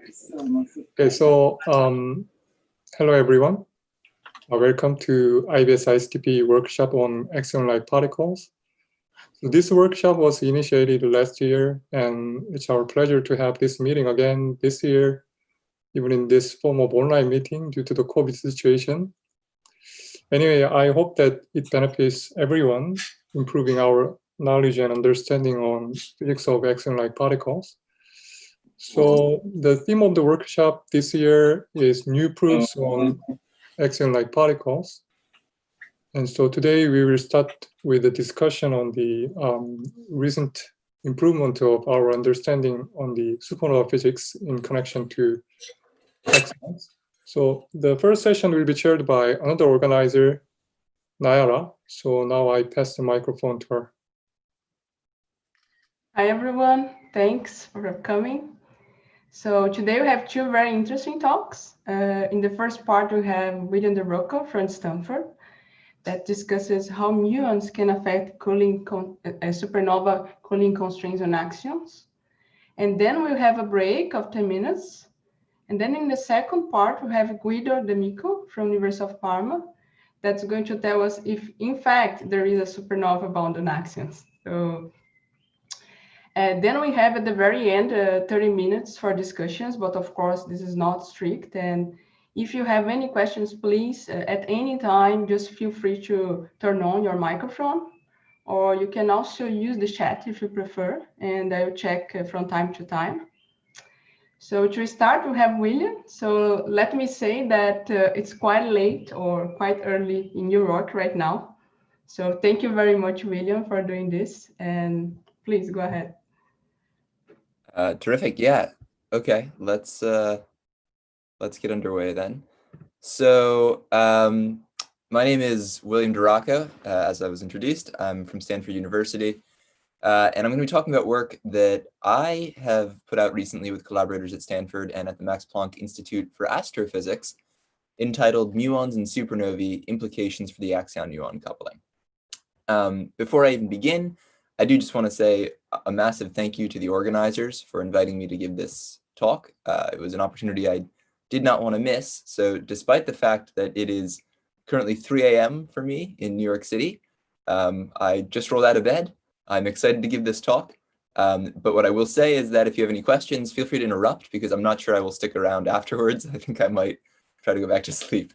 Okay, so hello everyone. Welcome to IBS-ICTP workshop on Axion-Like particles. So this workshop was initiated last year, and it's our pleasure to have this meeting again this year, even in this form of online meeting due to the COVID situation. Anyway, I hope that it benefits everyone, improving our knowledge and understanding on physics of Axion-Like particles. So the theme of the workshop this year is new proofs on Axion-Like particles. And so today we will start with a discussion on the recent improvement of our understanding on the supernova physics in connection to Axions. So the first session will be chaired by another organizer, Nayara. So now I pass the microphone to her. Hi everyone, thanks for coming. So today we have two very interesting talks. In the first part, we have William De Rocco from Stanford that discusses how muons can affect cooling supernova cooling constraints on axions. And then we'll have a break of 10 minutes. And then in the second part, we have Guido D'Amico from University of Parma that's going to tell us if, in fact, there is a supernova bound on axions. So then we have at the very end 30 minutes for discussions, but of course this is not strict. And if you have any questions, please at any time, just feel free to turn on your microphone, or you can also use the chat if you prefer, and I'll check from time to time. So to start, we have William. So let me say that it's quite late or quite early in New York right now. So thank you very much, William, for doing this, and please go ahead. Terrific. Yeah. Okay. Let's get underway then. So my name is William De Rocco, as I was introduced. I'm from Stanford University, and I'm going to be talking about work that I have put out recently with collaborators at Stanford and at the Max Planck Institute for Astrophysics, entitled Muons and Supernovae: Implications for the Axion-Muon Coupling. Before I even begin, I do just want to say a massive thank you to the organizers for inviting me to give this talk. It was an opportunity I did not want to miss. So despite the fact that it is currently 3 a.m. for me in New York City, I just rolled out of bed. I'm excited to give this talk. But what I will say is that if you have any questions, feel free to interrupt, because I'm not sure I will stick around afterwards. I think I might try to go back to sleep.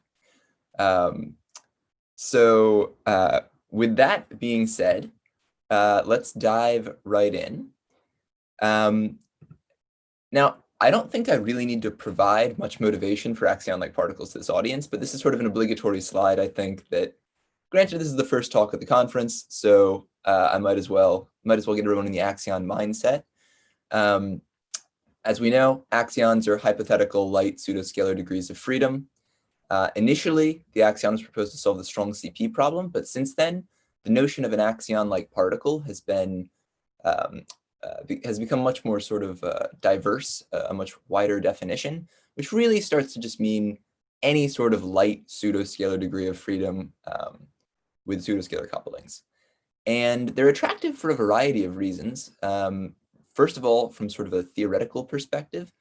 With that being said, let's dive right in. Now, I don't think I really need to provide much motivation for Axion-Like particles to this audience, but this is sort of an obligatory slide, I think, that, granted, this is the first talk at the conference, so I might as well get everyone in the Axion mindset. As we know, axions are hypothetical light pseudoscalar degrees of freedom. Initially, the axion was proposed to solve the strong CP problem, but since then, the notion of an axion-like particle has become much more sort of diverse, a much wider definition, which really starts to just mean any sort of light pseudoscalar degree of freedom with pseudoscalar couplings. And they're attractive for a variety of reasons. First of all, from sort of a theoretical perspective,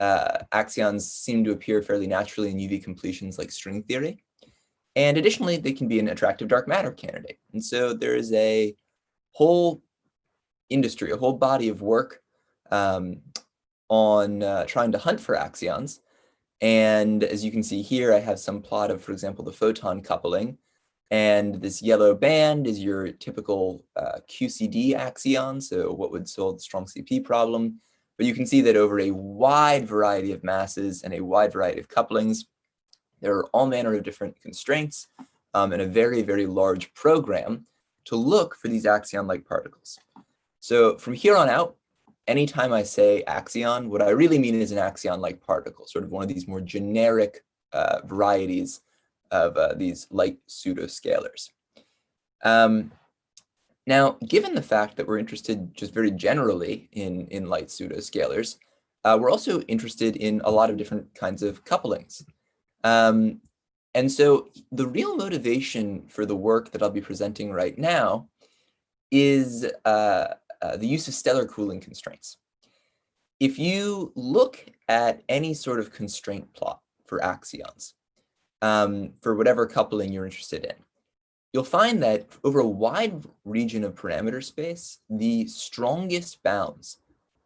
axions seem to appear fairly naturally in UV completions like string theory. And additionally, they can be an attractive dark matter candidate. And so there is a whole industry, a whole body of work on trying to hunt for axions. And as you can see here, I have some plot of, for example, the photon coupling. And this yellow band is your typical QCD axion, so what would solve the strong CP problem. But you can see that over a wide variety of masses and a wide variety of couplings, there are all manner of different constraints and a very, very large program to look for these axion-like particles. So from here on out, anytime I say axion, what I really mean is an axion-like particle, sort of one of these more generic varieties of these light pseudoscalars. Now, given the fact that we're interested just very generally in light pseudoscalars, we're also interested in a lot of different kinds of couplings. And so the real motivation for the work that I'll be presenting right now is the use of stellar cooling constraints. If you look at any sort of constraint plot for axions, for whatever coupling you're interested in, you'll find that over a wide region of parameter space, the strongest bounds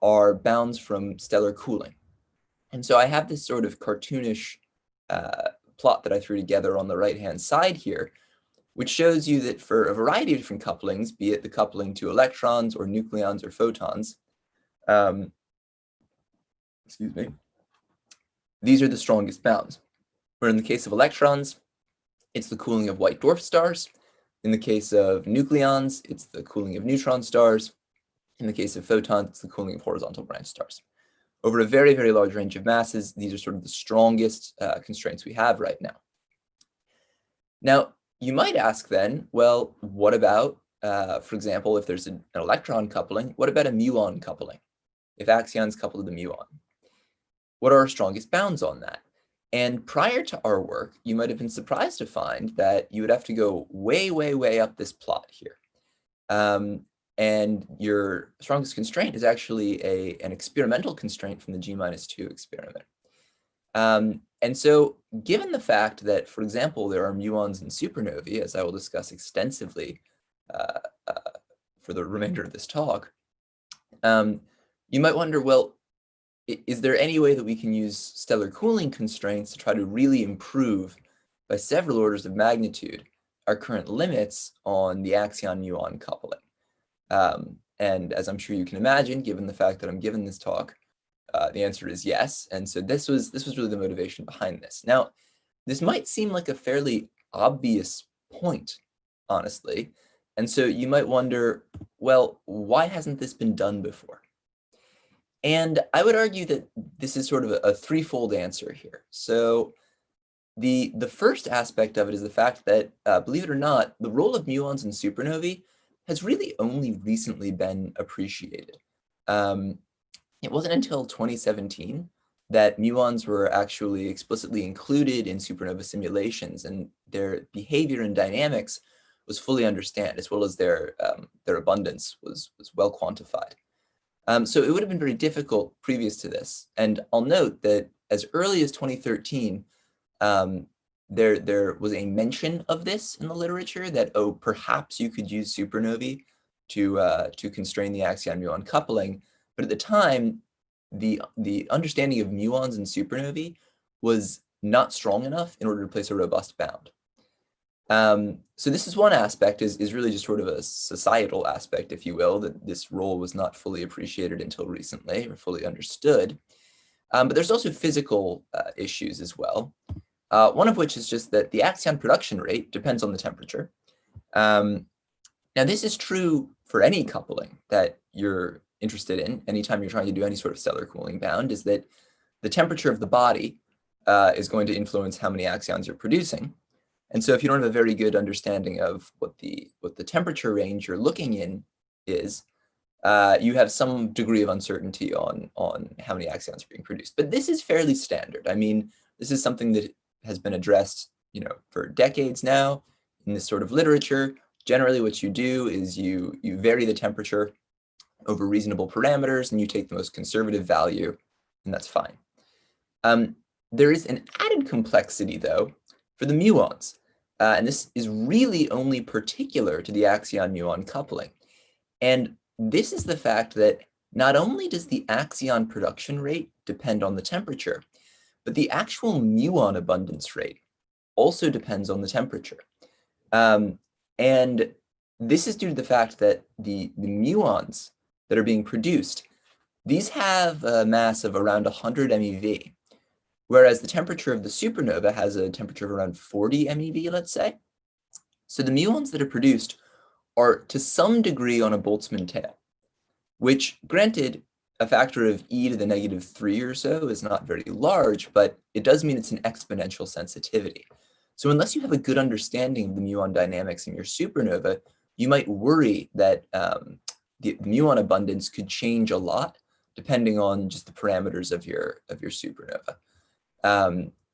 are bounds from stellar cooling. And so I have this sort of cartoonish plot that I threw together on the right-hand side here, which shows you that for a variety of different couplings, be it the coupling to electrons or nucleons or photons, excuse me, these are the strongest bounds. Where in the case of electrons, it's the cooling of white dwarf stars. In the case of nucleons, it's the cooling of neutron stars. In the case of photons, it's the cooling of horizontal branch stars. Over a very, very large range of masses, these are sort of the strongest constraints we have right now. Now, you might ask then, well, what about, for example, if there's an electron coupling, what about a muon coupling? If axions couple to the muon, what are our strongest bounds on that? And prior to our work, you might have been surprised to find that you would have to go way, way, way up this plot here. And your strongest constraint is actually an experimental constraint from the G-2 experiment. And so given the fact that, for example, there are muons and supernovae, as I will discuss extensively for the remainder of this talk, you might wonder, well, is there any way that we can use stellar cooling constraints to try to really improve by several orders of magnitude our current limits on the axion-muon coupling? And as I'm sure you can imagine, given the fact that I'm giving this talk, the answer is yes. And so this was really the motivation behind this. Now, this might seem like a fairly obvious point, honestly. And so you might wonder, well, why hasn't this been done before? And I would argue that this is sort of a threefold answer here. So the first aspect of it is the fact that, believe it or not, the role of muons and supernovae has really only recently been appreciated. It wasn't until 2017 that muons were actually explicitly included in supernova simulations, and their behavior and dynamics was fully understood, as well as their abundance was well quantified. So it would have been very difficult previous to this. And I'll note that as early as 2013, there was a mention of this in the literature that, oh, perhaps you could use supernovae to constrain the axion-muon coupling. But at the time, the understanding of muons and supernovae was not strong enough in order to place a robust bound. So this is one aspect, is really just sort of a societal aspect, if you will, that this role was not fully appreciated until recently or fully understood. But there's also physical issues as well. One of which is just that the axion production rate depends on the temperature. Now, this is true for any coupling that you're interested in, anytime you're trying to do any sort of stellar cooling bound, is that the temperature of the body is going to influence how many axions you're producing. And so if you don't have a very good understanding of what the temperature range you're looking in is, you have some degree of uncertainty on how many axions are being produced. But this is fairly standard. I mean, this is something that has been addressed, for decades now in this sort of literature. Generally, what you do is you vary the temperature over reasonable parameters, and you take the most conservative value, and that's fine. There is an added complexity, though, for the muons. And this is really only particular to the axion-muon coupling. And this is the fact that not only does the axion production rate depend on the temperature, but the actual muon abundance rate also depends on the temperature. And this is due to the fact that the muons that are being produced, these have a mass of around 100 MeV, whereas the temperature of the supernova has a temperature of around 40 MeV, let's say. So the muons that are produced are to some degree on a Boltzmann tail, which, granted, a factor of e to the -3 or so is not very large, but it does mean it's an exponential sensitivity. So unless you have a good understanding of the muon dynamics in your supernova, you might worry that the muon abundance could change a lot depending on just the parameters of your supernova.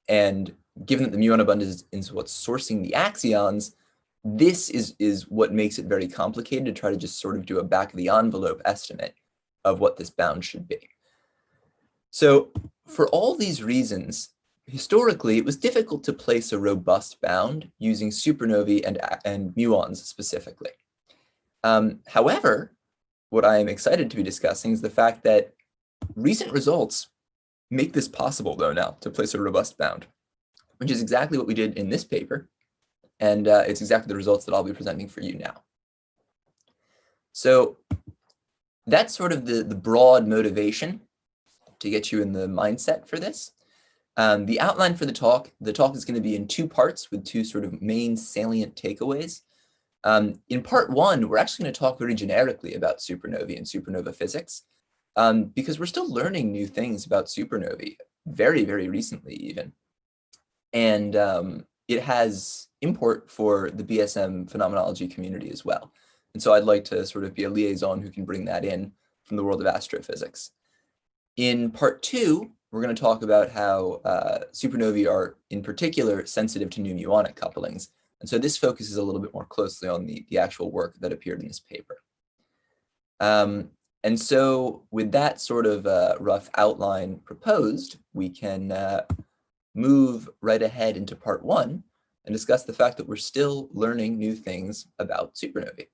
And given that the muon abundance is what's sourcing the axions, this is what makes it very complicated to try to just sort of do a back of the envelope estimate of what this bound should be. So for all these reasons, historically, it was difficult to place a robust bound using supernovae and muons specifically. However, what I am excited to be discussing is the fact that recent results make this possible, though, now to place a robust bound, which is exactly what we did in this paper. And it's exactly the results that I'll be presenting for you now. So that's sort of the broad motivation to get you in the mindset for this. The outline for the talk is going to be in 2 parts with 2 sort of main salient takeaways. In part 1, we're actually going to talk very generically about supernovae and supernova physics, because we're still learning new things about supernovae very, very recently even. And it has import for the BSM phenomenology community as well. And so I'd like to sort of be a liaison who can bring that in from the world of astrophysics. In part 2, we're going to talk about how supernovae are in particular sensitive to new muonic couplings. And so this focuses a little bit more closely on the actual work that appeared in this paper. And so with that sort of rough outline proposed, we can move right ahead into part 1 and discuss the fact that we're still learning new things about supernovae.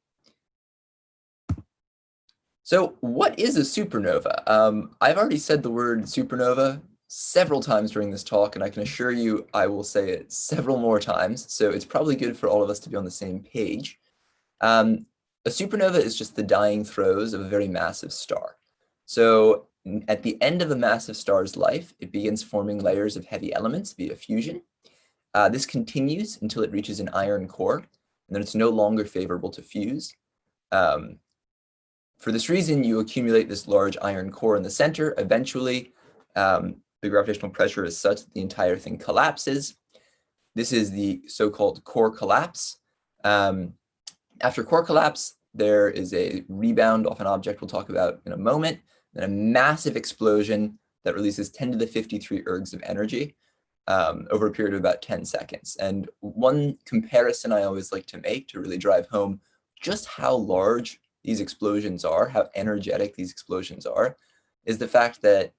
So what is a supernova? I've already said the word supernova several times during this talk, and I can assure you I will say it several more times, so it's probably good for all of us to be on the same page. A supernova is just the dying throes of a very massive star. So at the end of a massive star's life, it begins forming layers of heavy elements via fusion. This continues until it reaches an iron core, and then it's no longer favorable to fuse. For this reason, you accumulate this large iron core in the center. Eventually, the gravitational pressure is such that the entire thing collapses. This is the so-called core collapse. After core collapse, there is a rebound off an object we'll talk about in a moment, then a massive explosion that releases 10 to the 53 ergs of energy over a period of about 10 seconds. And one comparison I always like to make to really drive home just how large these explosions are, how energetic these explosions are, is the fact that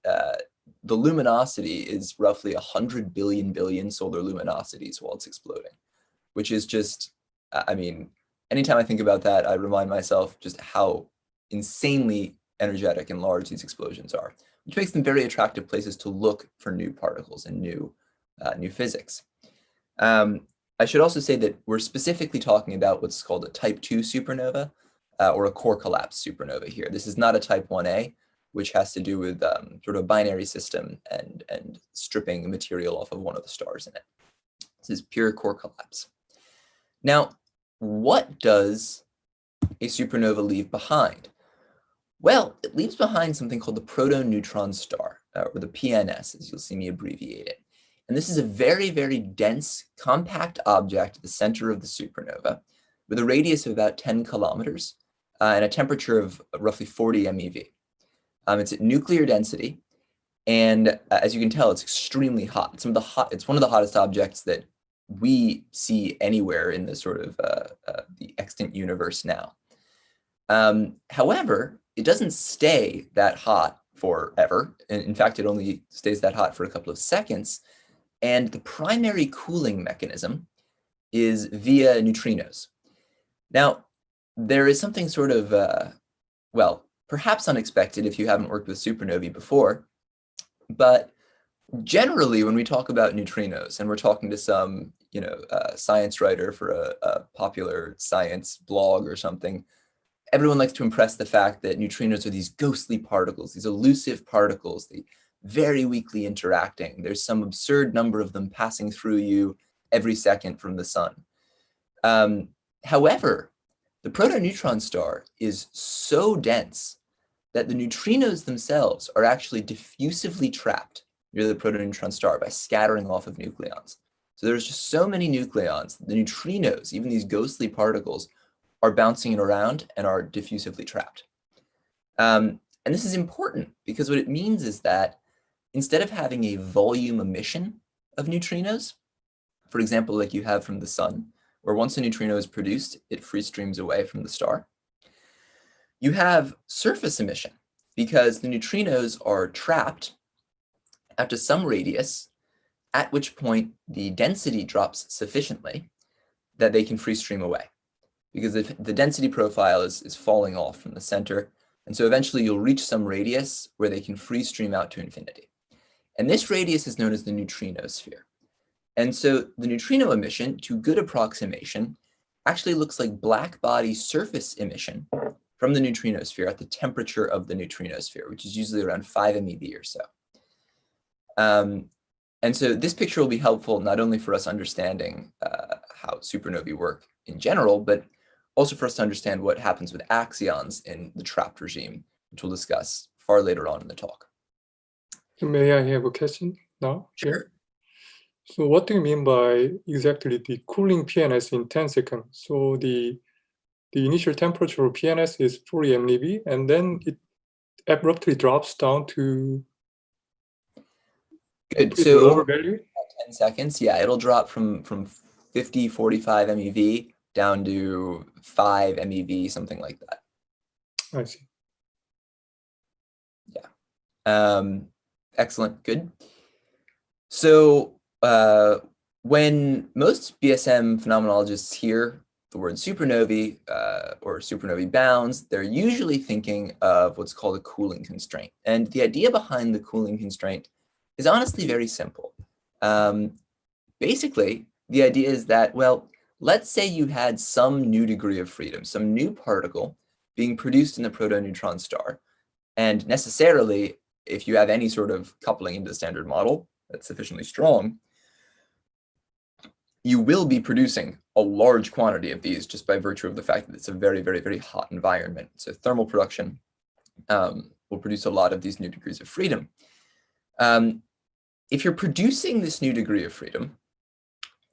the luminosity is roughly 100 billion solar luminosities while it's exploding, which is just, I mean, anytime I think about that, I remind myself just how insanely energetic and large these explosions are, which makes them very attractive places to look for new particles and new physics. I should also say that we're specifically talking about what's called a type 2 supernova, or a core collapse supernova here. This is not a type 1a, which has to do with sort of a binary system and stripping material off of one of the stars in it. This is pure core collapse. Now, what does a supernova leave behind? Well, it leaves behind something called the proto-neutron star, or the PNS, as you'll see me abbreviate it. And this is a very, very dense, compact object at the center of the supernova with a radius of about 10 kilometers and a temperature of roughly 40 MeV. It's at nuclear density, and as you can tell, it's extremely hot. It's one of the hottest objects that we see anywhere in the sort of the extant universe now. However, it doesn't stay that hot forever. In fact, it only stays that hot for a couple of seconds. And the primary cooling mechanism is via neutrinos. Now, there is something sort of, well, perhaps unexpected if you haven't worked with supernovae before, but generally when we talk about neutrinos and we're talking to some, science writer for a popular science blog or something, everyone likes to impress the fact that neutrinos are these ghostly particles, these elusive particles, the very weakly interacting. There's some absurd number of them passing through you every second from the sun. However, the protoneutron star is so dense that the neutrinos themselves are actually diffusively trapped near the protoneutron star by scattering off of nucleons. So there's just so many nucleons, the neutrinos, even these ghostly particles, are bouncing around and are diffusively trapped. And this is important because what it means is that instead of having a volume emission of neutrinos, for example, like you have from the sun, where once a neutrino is produced, it free streams away from the star, you have surface emission because the neutrinos are trapped out to some radius, at which point the density drops sufficiently that they can free stream away, because the density profile is falling off from the center. And so eventually you'll reach some radius where they can free stream out to infinity. And this radius is known as the neutrino sphere. And so the neutrino emission, to good approximation, actually looks like black body surface emission from the neutrino sphere at the temperature of the neutrino sphere, which is usually around 5 MeV or so. And so this picture will be helpful not only for us understanding how supernovae work in general, but also for us to understand what happens with axions in the trapped regime, which we'll discuss far later on in the talk. May I have a question now? Sure. Here? So what do you mean by exactly the cooling PNS in 10 seconds? So the initial temperature of PNS is 40 MeV, and then it abruptly drops down to good. So over value? 10 seconds, yeah, it'll drop from 50, 45 MeV down to 5 MeV, something like that. I see. Yeah. Excellent. Good. So when most BSM phenomenologists hear the word supernovae or supernovae bounds, they're usually thinking of what's called a cooling constraint. And the idea behind the cooling constraint is honestly very simple. Basically, the idea is that, well, let's say you had some new degree of freedom, some new particle being produced in the protoneutron star. And necessarily, if you have any sort of coupling into the standard model that's sufficiently strong, you will be producing a large quantity of these just by virtue of the fact that it's a very, very, very hot environment. So thermal production will produce a lot of these new degrees of freedom. If you're producing this new degree of freedom,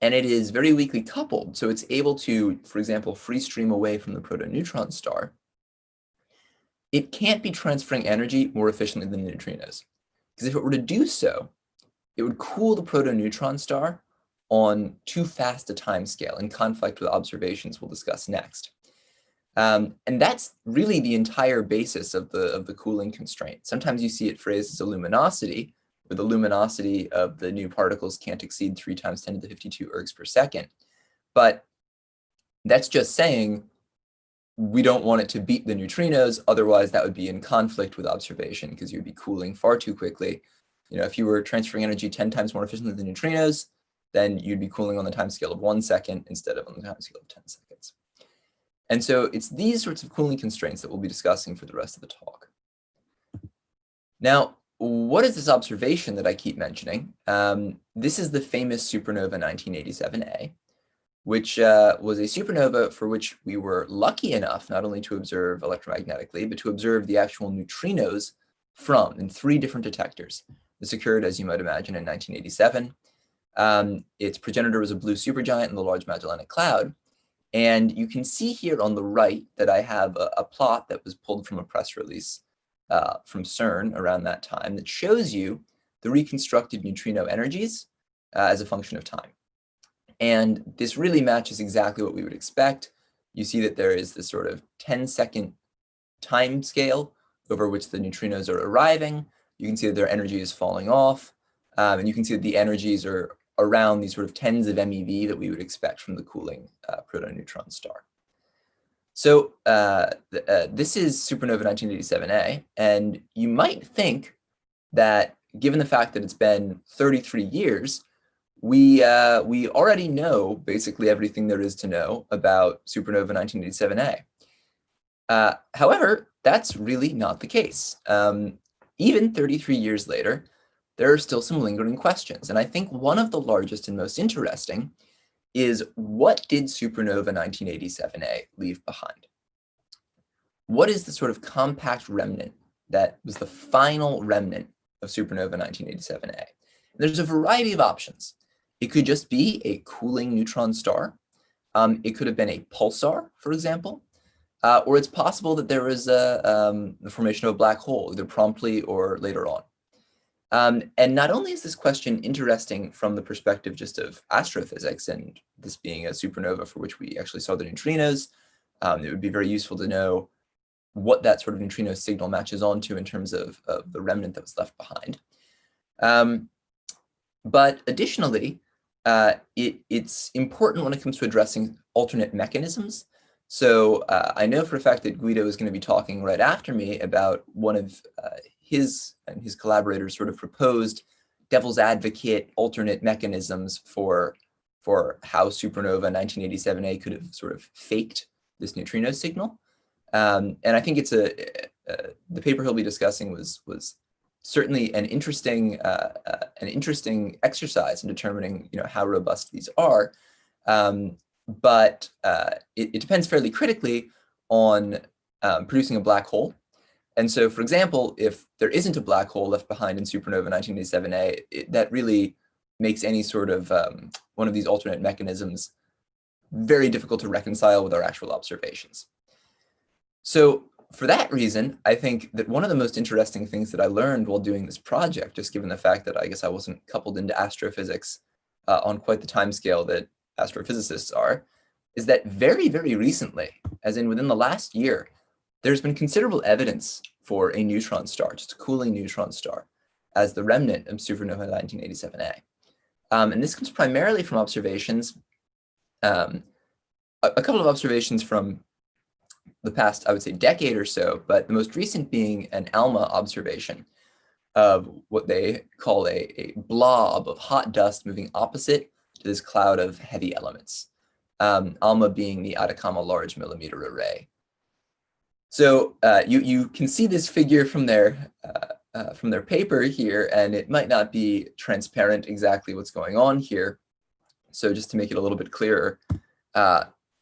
and it is very weakly coupled, so it's able to, for example, free stream away from the protoneutron star, it can't be transferring energy more efficiently than the neutrinos. Because if it were to do so, it would cool the protoneutron star on too fast a time scale in conflict with observations we'll discuss next. And that's really the entire basis of the cooling constraint. Sometimes you see it phrased as a luminosity, where the luminosity of the new particles can't exceed 3 × 10⁵ ergs per second. But that's just saying we don't want it to beat the neutrinos, otherwise that would be in conflict with observation because you'd be cooling far too quickly. You know, if you were transferring energy 10 times more efficiently than neutrinos, then you'd be cooling on the time scale of 1 second instead of on the time scale of 10 seconds. And so it's these sorts of cooling constraints that we'll be discussing for the rest of the talk. Now, what is this observation that I keep mentioning? This is the famous supernova 1987A, which was a supernova for which we were lucky enough not only to observe electromagnetically, but to observe the actual neutrinos from in 3 different detectors. This occurred, as you might imagine, in 1987. Its progenitor was a blue supergiant in the Large Magellanic Cloud. And you can see here on the right that I have a plot that was pulled from a press release from CERN around that time that shows you the reconstructed neutrino energies as a function of time. And this really matches exactly what we would expect. You see that there is this sort of 10-second time scale over which the neutrinos are arriving. You can see that their energy is falling off. And you can see that the energies are around these sort of tens of MeV that we would expect from the cooling protoneutron star. So this is supernova 1987A, and you might think that given the fact that it's been 33 years, we already know basically everything there is to know about supernova 1987A. However, that's really not the case. Even 33 years later, there are still some lingering questions. And I think one of the largest and most interesting is, what did supernova 1987A leave behind? What is the sort of compact remnant that was the final remnant of supernova 1987A? And there's a variety of options. It could just be a cooling neutron star. It could have been a pulsar, for example. Or it's possible that there was the formation of a black hole, either promptly or later on. And not only is this question interesting from the perspective just of astrophysics, and this being a supernova for which we actually saw the neutrinos, it would be very useful to know what that sort of neutrino signal matches onto in terms of the remnant that was left behind. But additionally, it's important when it comes to addressing alternate mechanisms. So I know for a fact that Guido is going to be talking right after me about one of his and his collaborators sort of proposed devil's advocate alternate mechanisms for how supernova 1987A could have sort of faked this neutrino signal. And I think it's the paper he'll be discussing was certainly an interesting exercise in determining how robust these are. But it depends fairly critically on producing a black hole. And so, for example, if there isn't a black hole left behind in supernova 1987A, that really makes any sort of one of these alternate mechanisms very difficult to reconcile with our actual observations. So for that reason, I think that one of the most interesting things that I learned while doing this project, just given the fact that I guess I wasn't coupled into astrophysics on quite the timescale that astrophysicists are, is that very, very recently, as in within the last year, there's been considerable evidence for a neutron star, just a cooling neutron star, as the remnant of supernova 1987A. And this comes primarily from observations, a couple of observations from the past, I would say, decade or so, but the most recent being an ALMA observation of what they call a blob of hot dust moving opposite to this cloud of heavy elements, ALMA being the Atacama Large Millimeter Array. So you can see this figure from their paper here, and it might not be transparent exactly what's going on here. So just to make it a little bit clearer,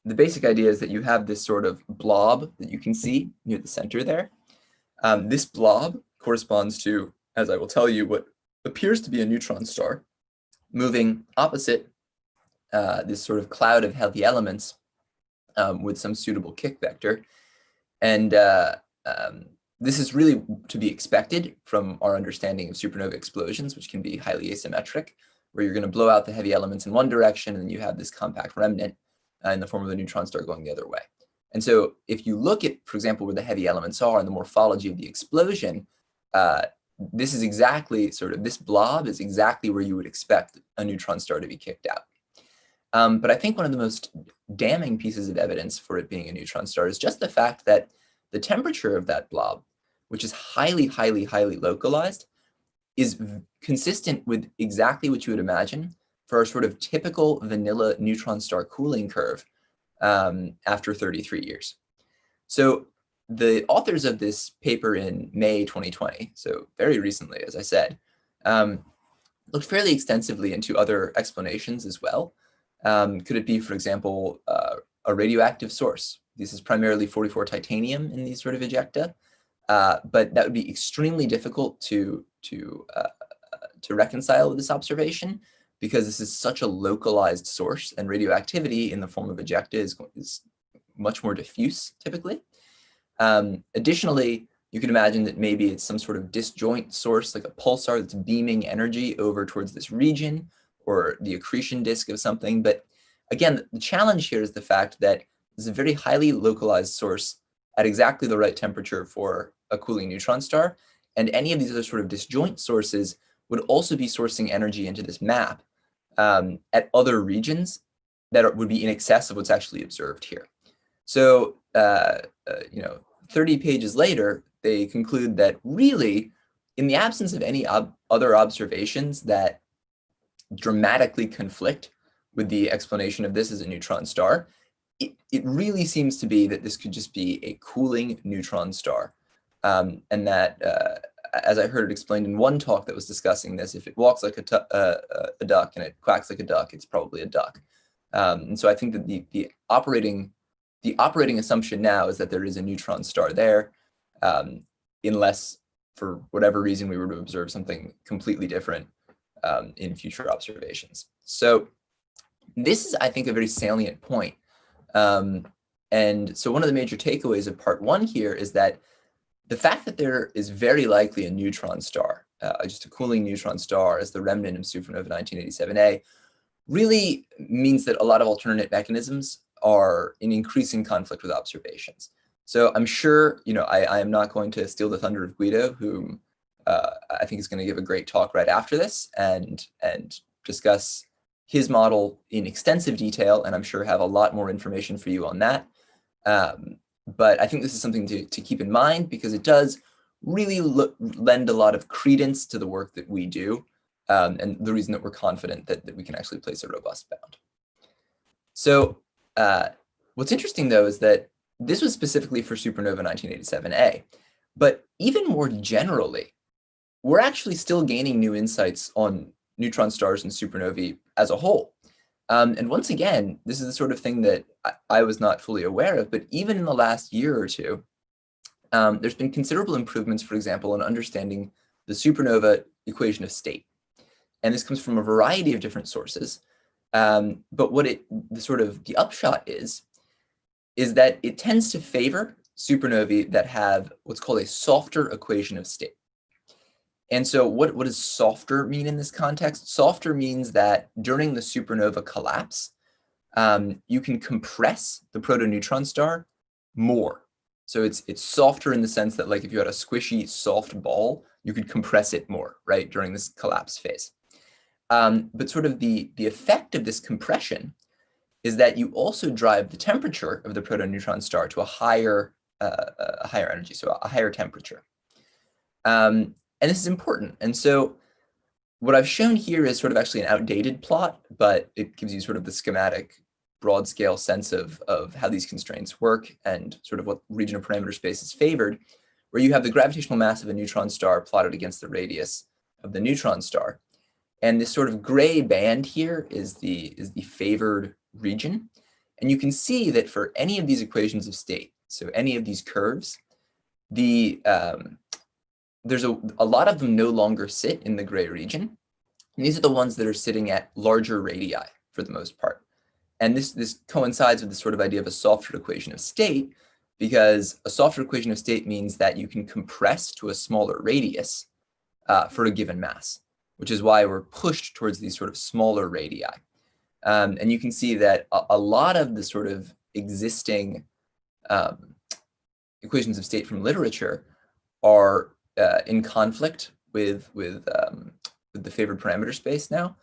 the basic idea is that you have this sort of blob that you can see near the center there. This blob corresponds to, as I will tell you, what appears to be a neutron star moving opposite this sort of cloud of heavy elements with some suitable kick vector. And this is really to be expected from our understanding of supernova explosions, which can be highly asymmetric, where you're going to blow out the heavy elements in one direction, and then you have this compact remnant in the form of a neutron star going the other way. And so if you look at, for example, where the heavy elements are and the morphology of the explosion, this is exactly this blob is exactly where you would expect a neutron star to be kicked out. But I think one of the most damning pieces of evidence for it being a neutron star is just the fact that the temperature of that blob, which is highly, highly, highly localized, is consistent with exactly what you would imagine for a sort of typical vanilla neutron star cooling curve after 33 years. So the authors of this paper in May 2020, so very recently, as I said, looked fairly extensively into other explanations as well. Could it be, for example, a radioactive source? This is primarily 44 titanium in these sort of ejecta, but that would be extremely difficult to reconcile with this observation, because this is such a localized source, and radioactivity in the form of ejecta is much more diffuse typically. Additionally, you can imagine that maybe it's some sort of disjoint source, like a pulsar that's beaming energy over towards this region, or the accretion disk of something. But again, the challenge here is the fact that this is a very highly localized source at exactly the right temperature for a cooling neutron star. And any of these other sort of disjoint sources would also be sourcing energy into this map at other regions that would be in excess of what's actually observed here. So, 30 pages later, they conclude that really, in the absence of any other observations that dramatically conflict with the explanation of this as a neutron star, it really seems to be that this could just be a cooling neutron star. And that, as I heard it explained in one talk that was discussing this, if it walks like a duck and it quacks like a duck, it's probably a duck. And so I think that the operating assumption now is that there is a neutron star there, unless for whatever reason we were to observe something completely different in future observations. So this is, I think, a very salient point. And so one of the major takeaways of part one here is that the fact that there is very likely a neutron star, just a cooling neutron star as the remnant of supernova 1987A, really means that a lot of alternate mechanisms are in increasing conflict with observations. So I'm sure, I am not going to steal the thunder of Guido, whom I think is going to give a great talk right after this and discuss his model in extensive detail, and I'm sure have a lot more information for you on that. But I think this is something to keep in mind because it does really lend a lot of credence to the work that we do, and the reason that we're confident that we can actually place a robust bound. So what's interesting, though, is that this was specifically for Supernova 1987A, but even more generally, we're actually still gaining new insights on neutron stars and supernovae as a whole. And once again, this is the sort of thing that I was not fully aware of, but even in the last year or two, there's been considerable improvements, for example, in understanding the supernova equation of state. And this comes from a variety of different sources. But what the upshot is that it tends to favor supernovae that have what's called a softer equation of state. And so what does softer mean in this context? Softer means that during the supernova collapse, you can compress the protoneutron star more. So it's softer in the sense that, like, if you had a squishy, soft ball, you could compress it more, right, during this collapse phase. But sort of the effect of this compression is that you also drive the temperature of the protoneutron star to a higher energy, so a higher temperature. And this is important. And so what I've shown here is sort of actually an outdated plot, but it gives you sort of the schematic broad scale sense of how these constraints work and sort of what region of parameter space is favored, where you have the gravitational mass of a neutron star plotted against the radius of the neutron star. And this sort of gray band here is the favored region. And you can see that for any of these equations of state, so any of these curves, there's a lot of them no longer sit in the gray region. And these are the ones that are sitting at larger radii for the most part. And this coincides with this sort of idea of a softer equation of state, because a softer equation of state means that you can compress to a smaller radius for a given mass, which is why we're pushed towards these sort of smaller radii. And you can see that a lot of the sort of existing equations of state from literature are in conflict with the favored parameter space now,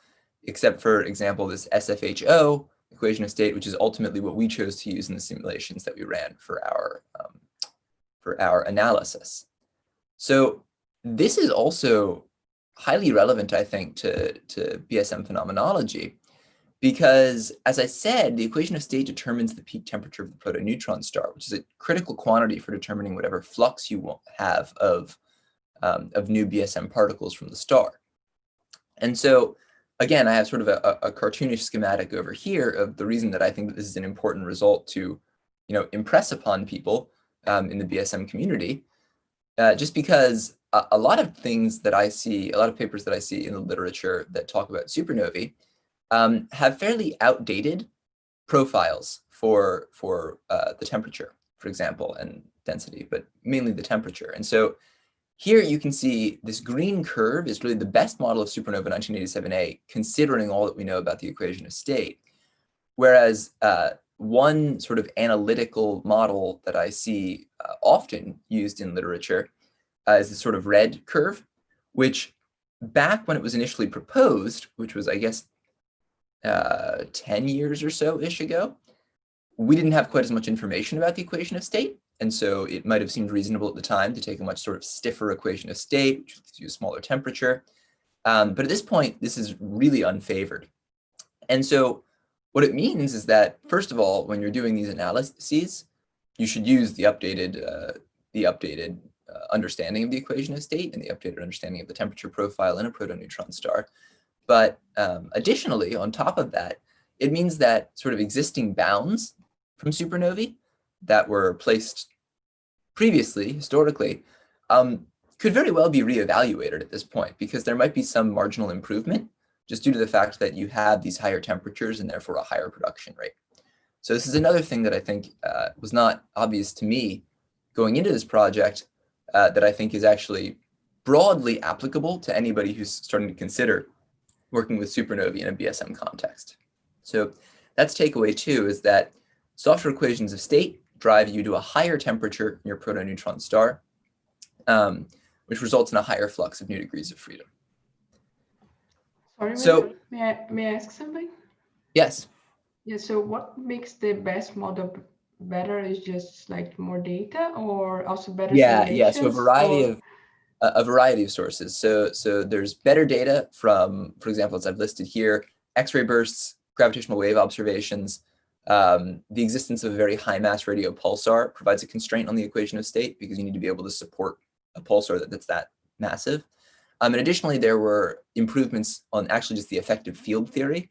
except for example, this SFHO equation of state, which is ultimately what we chose to use in the simulations that we ran for our analysis. So this is also highly relevant, I think, to BSM phenomenology, because as I said, the equation of state determines the peak temperature of the protoneutron star, which is a critical quantity for determining whatever flux you have of new BSM particles from the star. And so again, I have sort of a cartoonish schematic over here of the reason that I think that this is an important result to, impress upon people in the BSM community, just because a lot of things that I see, a lot of papers that I see in the literature that talk about supernovae have fairly outdated profiles for the temperature, for example, and density, but mainly the temperature. And so here you can see this green curve is really the best model of supernova 1987A, considering all that we know about the equation of state. Whereas one sort of analytical model that I see often used in literature is this sort of red curve, which back when it was initially proposed, which was, I guess, 10 years or so-ish ago, we didn't have quite as much information about the equation of state. And so it might have seemed reasonable at the time to take a much sort of stiffer equation of state, which gives you a smaller temperature. But at this point, this is really unfavored. And so what it means is that, first of all, when you're doing these analyses, you should use the updated understanding of the equation of state and the updated understanding of the temperature profile in a protoneutron star. But additionally, on top of that, it means that sort of existing bounds from supernovae that were placed previously, historically, could very well be reevaluated at this point, because there might be some marginal improvement just due to the fact that you have these higher temperatures and therefore a higher production rate. So this is another thing that I think was not obvious to me going into this project that I think is actually broadly applicable to anybody who's starting to consider working with supernovae in a BSM context. So that's takeaway 2, is that softer equations of state drive you to a higher temperature in your protoneutron star. which results in a higher flux of new degrees of freedom. Sorry, So, may I ask something? yes. Yeah, so what makes the best model better is just like more data or also better simulations? So a variety of sources. So there's better data from, for example, as I've listed here, X-ray bursts, gravitational wave observations. The existence of a very high mass radio pulsar provides a constraint on the equation of state because you need to be able to support a pulsar that's that massive. And additionally, there were improvements on actually just the effective field theory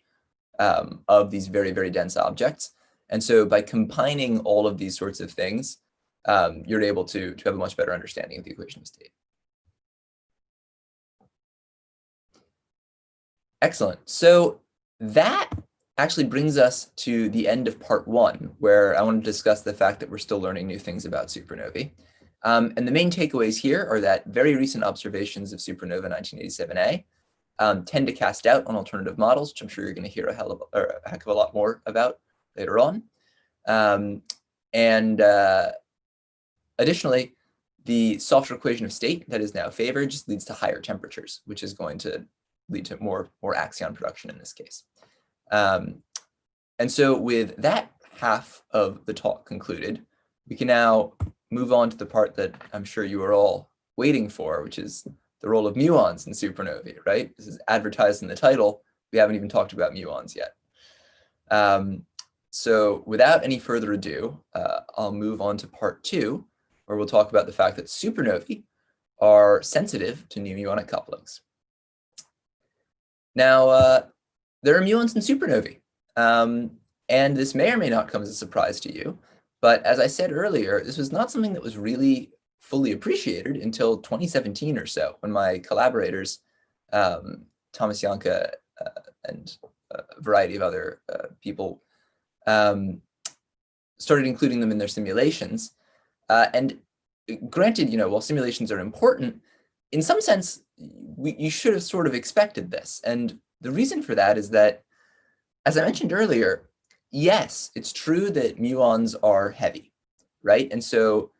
of these very, very dense objects. And so by combining all of these sorts of things, you're able to have a much better understanding of the equation of state. Excellent. So that actually brings us to the end of part 1, where I want to discuss the fact that we're still learning new things about supernovae. And the main takeaways here are that very recent observations of supernova 1987A tend to cast doubt on alternative models, which I'm sure you're going to hear a heck of a lot more about later on. Additionally, the softer equation of state that is now favored just leads to higher temperatures, which is going to lead to more axion production in this case. And so with that half of the talk concluded, we can now move on to the part that I'm sure you are all waiting for, which is the role of muons in supernovae, right? This is advertised in the title. We haven't even talked about muons yet. So without any further ado, I'll move on to part 2, where we'll talk about the fact that supernovae are sensitive to new muonic couplings. Now, there are muons and supernovae, and this may or may not come as a surprise to you, but as I said earlier, this was not something that was really fully appreciated until 2017 or so, when my collaborators, Thomas Janka and a variety of other people, started including them in their simulations. And granted, while simulations are important, in some sense, you should have sort of expected this. And the reason for that is that, as I mentioned earlier, yes, it's true that muons are heavy, right? And so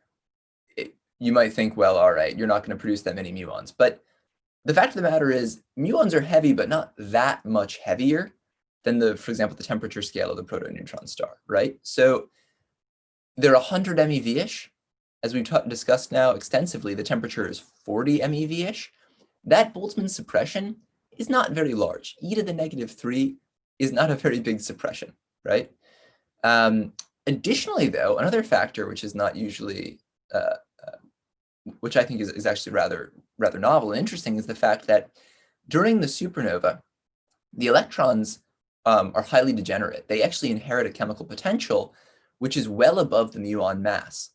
you might think, well, all right, you're not going to produce that many muons. But the fact of the matter is, muons are heavy, but not that much heavier than for example, the temperature scale of the protoneutron star, right? So they're 100 MeV-ish. As we've discussed now extensively, the temperature is 40 MeV-ish. That Boltzmann suppression is not very large. E to the -3 is not a very big suppression, right? Additionally, though, another factor which is not usually, which I think is actually rather novel and interesting, is the fact that during the supernova, the electrons are highly degenerate. They actually inherit a chemical potential which is well above the muon mass.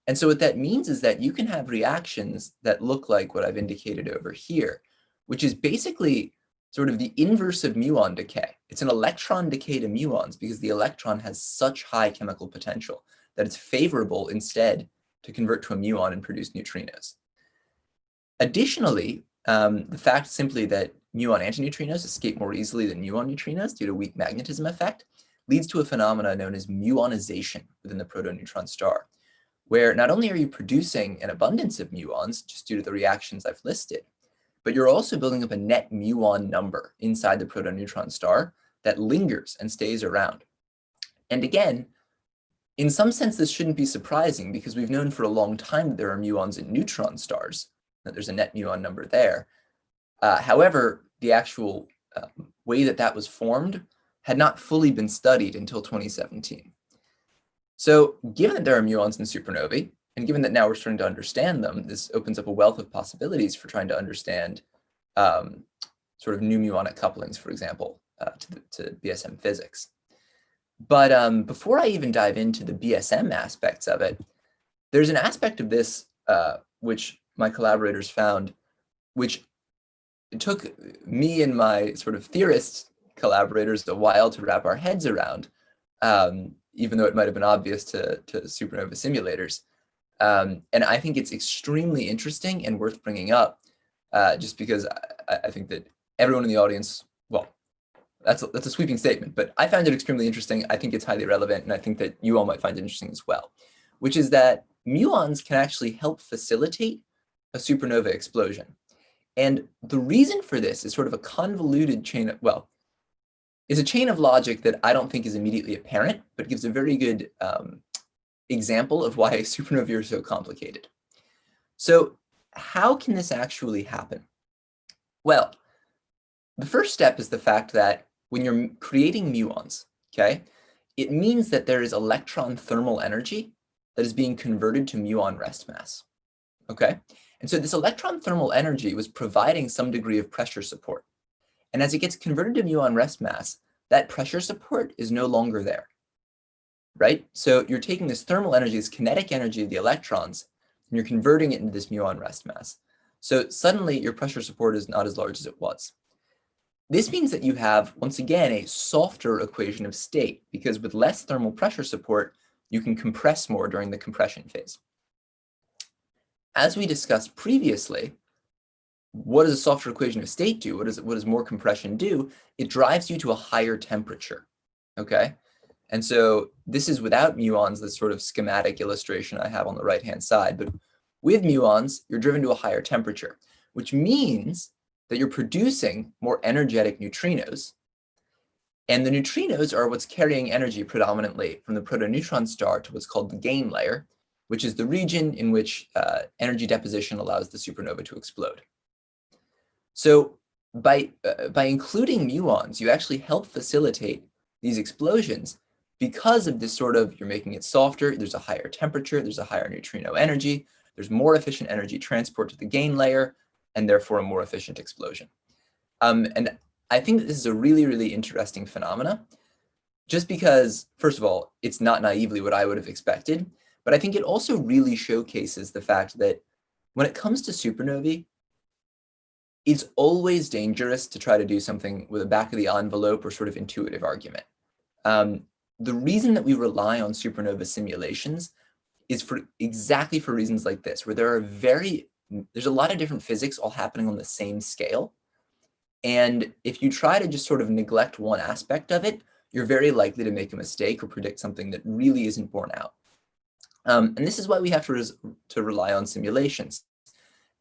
And so what that means is that you can have reactions that look like what I've indicated over here, which is basically sort of the inverse of muon decay. It's an electron decay to muons because the electron has such high chemical potential that it's favorable instead to convert to a muon and produce neutrinos. Additionally, the fact simply that muon antineutrinos escape more easily than muon neutrinos due to weak magnetism effect leads to a phenomena known as muonization within the protoneutron star, where not only are you producing an abundance of muons just due to the reactions I've listed, but you're also building up a net muon number inside the protoneutron star that lingers and stays around. And again, in some sense, this shouldn't be surprising because we've known for a long time that there are muons in neutron stars, that there's a net muon number there. However, the actual way that was formed had not fully been studied until 2017. So given that there are muons in supernovae, and given that now we're starting to understand them, this opens up a wealth of possibilities for trying to understand sort of new muonic couplings, for example, to BSM physics. But before I even dive into the BSM aspects of it, there's an aspect of this which my collaborators found, which it took me and my sort of theorist collaborators a while to wrap our heads around, even though it might have been obvious to Supernova simulators. And I think it's extremely interesting and worth bringing up, just because I think that everyone in the audience, well, that's a sweeping statement, but I found it extremely interesting. I think it's highly relevant, and I think that you all might find it interesting as well, which is that muons can actually help facilitate a supernova explosion. And the reason for this is sort of a convoluted chain of, well, is a chain of logic that I don't think is immediately apparent, but gives a very good example of why supernovae are so complicated. So how can this actually happen? Well, the first step is the fact that when you're creating muons, okay, it means that there is electron thermal energy that is being converted to muon rest mass, okay? And so this electron thermal energy was providing some degree of pressure support. And as it gets converted to muon rest mass, that pressure support is no longer there, right? So you're taking this thermal energy, this kinetic energy of the electrons, and you're converting it into this muon rest mass. So suddenly your pressure support is not as large as it was. This means that you have, once again, a softer equation of state, because with less thermal pressure support, you can compress more during the compression phase. As we discussed previously, what does a softer equation of state do? What does more compression do? It drives you to a higher temperature, okay? And so this is without muons, this sort of schematic illustration I have on the right-hand side. But with muons, you're driven to a higher temperature, which means that you're producing more energetic neutrinos. And the neutrinos are what's carrying energy predominantly from the protoneutron star to what's called the gain layer, which is the region in which energy deposition allows the supernova to explode. So by including muons, you actually help facilitate these explosions because of this sort of, you're making it softer, there's a higher temperature, there's a higher neutrino energy, there's more efficient energy transport to the gain layer, and therefore a more efficient explosion. And I think that this is a really, really interesting phenomena, just because, first of all, it's not naively what I would have expected, but I think it also really showcases the fact that when it comes to supernovae, it's always dangerous to try to do something with a back of the envelope or sort of intuitive argument. The reason that we rely on supernova simulations is exactly for reasons like this, where there's a lot of different physics all happening on the same scale. And if you try to just sort of neglect one aspect of it, you're very likely to make a mistake or predict something that really isn't borne out. And this is why we have to rely on simulations.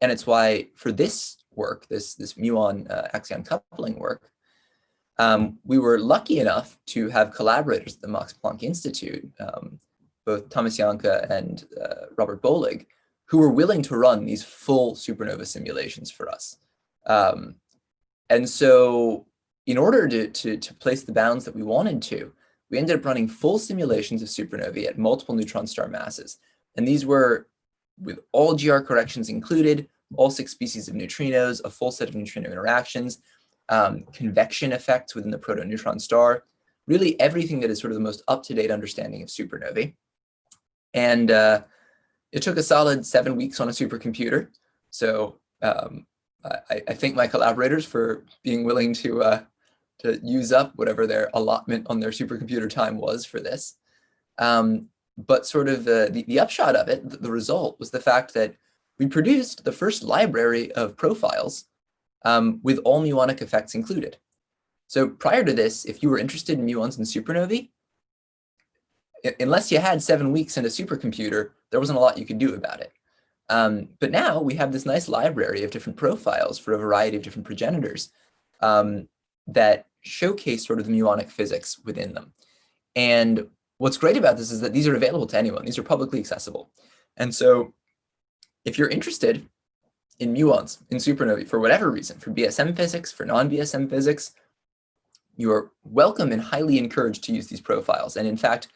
And it's why for this work, this muon axion coupling work, we were lucky enough to have collaborators at the Max Planck Institute, both Thomas Janka and Robert Bolig, who were willing to run these full supernova simulations for us. And so in order to place the bounds that we wanted to, we ended up running full simulations of supernovae at multiple neutron star masses. And these were with all GR corrections included, all 6 species of neutrinos, a full set of neutrino interactions, convection effects within the protoneutron star, really everything that is sort of the most up-to-date understanding of supernovae. And it took a solid 7 weeks on a supercomputer. So I thank my collaborators for being willing to use up whatever their allotment on their supercomputer time was for this. But sort of the upshot of it, the result, was the fact that we produced the first library of profiles with all muonic effects included. So prior to this, if you were interested in muons and supernovae, unless you had 7 weeks in a supercomputer, there wasn't a lot you could do about it. But now we have this nice library of different profiles for a variety of different progenitors that showcase sort of the muonic physics within them. And what's great about this is that these are available to anyone. These are publicly accessible. And so if you're interested in muons, in supernovae, for whatever reason, for BSM physics, for non-BSM physics, you are welcome and highly encouraged to use these profiles. And in fact,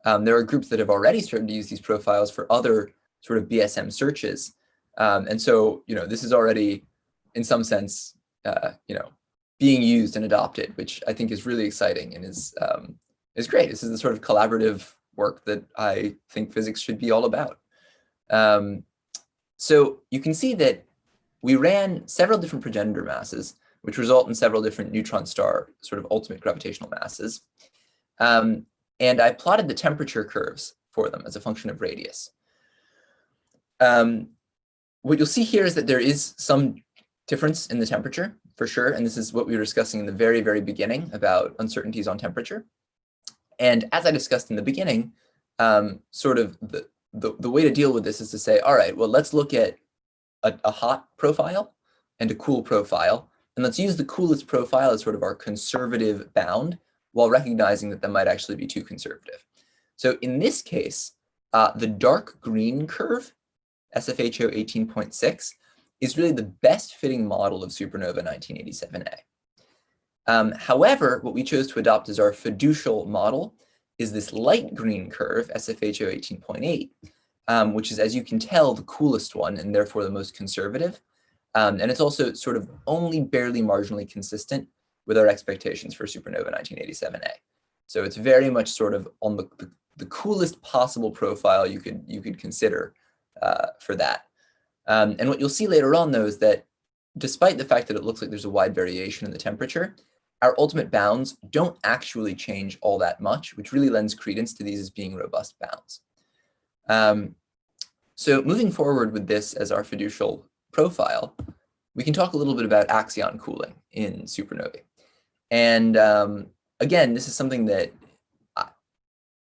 there are groups that have already started to use these profiles for other sort of BSM searches. And so, this is already, in some sense, being used and adopted, which I think is really exciting and is great. This is the sort of collaborative work that I think physics should be all about. So you can see that we ran several different progenitor masses, which result in several different neutron star sort of ultimate gravitational masses. And I plotted the temperature curves for them as a function of radius. What you'll see here is that there is some difference in the temperature, for sure. And this is what we were discussing in the very, very beginning about uncertainties on temperature. And as I discussed in the beginning, sort of the way to deal with this is to say, all right, well, let's look at a hot profile and a cool profile. And let's use the coolest profile as sort of our conservative bound, while recognizing that that might actually be too conservative. So in this case, the dark green curve, SFHO 18.6, is really the best fitting model of supernova 1987A. However, what we chose to adopt as our fiducial model is this light green curve, SFHO 18.8, which is, as you can tell, the coolest one and therefore the most conservative. And it's also sort of only barely marginally consistent with our expectations for supernova 1987A. So it's very much sort of on the coolest possible profile you could consider for that. And what you'll see later on, though, is that despite the fact that it looks like there's a wide variation in the temperature, our ultimate bounds don't actually change all that much, which really lends credence to these as being robust bounds. So moving forward with this as our fiducial profile, we can talk a little bit about Axion cooling in supernovae. And again, this is something that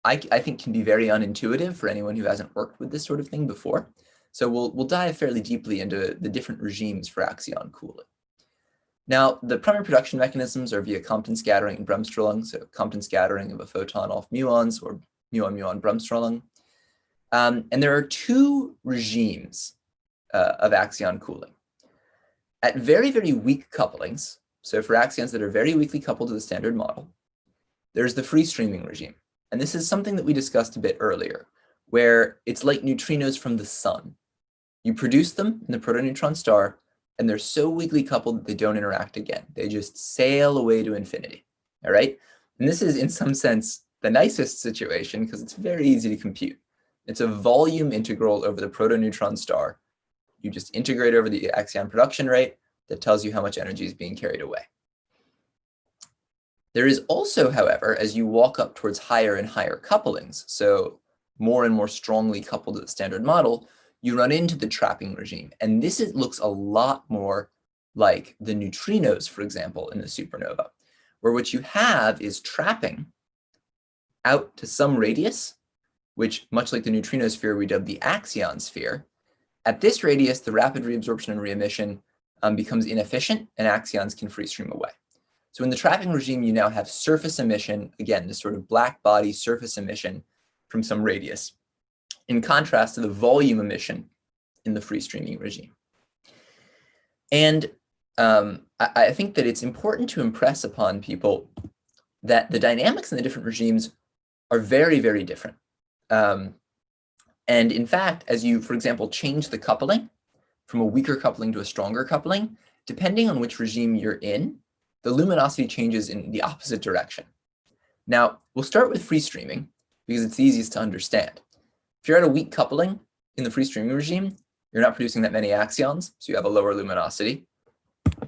I think can be very unintuitive for anyone who hasn't worked with this sort of thing before. So we'll dive fairly deeply into the different regimes for Axion cooling. Now, the primary production mechanisms are via Compton scattering and Bremsstrahlung, so Compton scattering of a photon off muons, or muon-muon Bremsstrahlung. And there are two regimes of Axion cooling. At very, very weak couplings, so for axions that are very weakly coupled to the standard model, there's the free streaming regime. And this is something that we discussed a bit earlier, where it's like neutrinos from the sun. You produce them in the protoneutron star, and they're so weakly coupled that they don't interact again. They just sail away to infinity, all right? And this is, in some sense, the nicest situation because it's very easy to compute. It's a volume integral over the protoneutron star. You just integrate over the axion production rate that tells you how much energy is being carried away. There is also, however, as you walk up towards higher and higher couplings, so more and more strongly coupled to the standard model, you run into the trapping regime. And this looks a lot more like the neutrinos, for example, in the supernova, where what you have is trapping out to some radius, which, much like the neutrino sphere, we dub the axion sphere. At this radius, the rapid reabsorption and reemission becomes inefficient, and axions can free stream away. So in the trapping regime, you now have surface emission, again, this sort of black body surface emission from some radius, in contrast to the volume emission in the free streaming regime. And I think that it's important to impress upon people that the dynamics in the different regimes are very, very different. And in fact, as you, for example, change the coupling from a weaker coupling to a stronger coupling, depending on which regime you're in, the luminosity changes in the opposite direction. Now, we'll start with free streaming because it's the easiest to understand. If you're at a weak coupling in the free streaming regime, you're not producing that many axions, so you have a lower luminosity.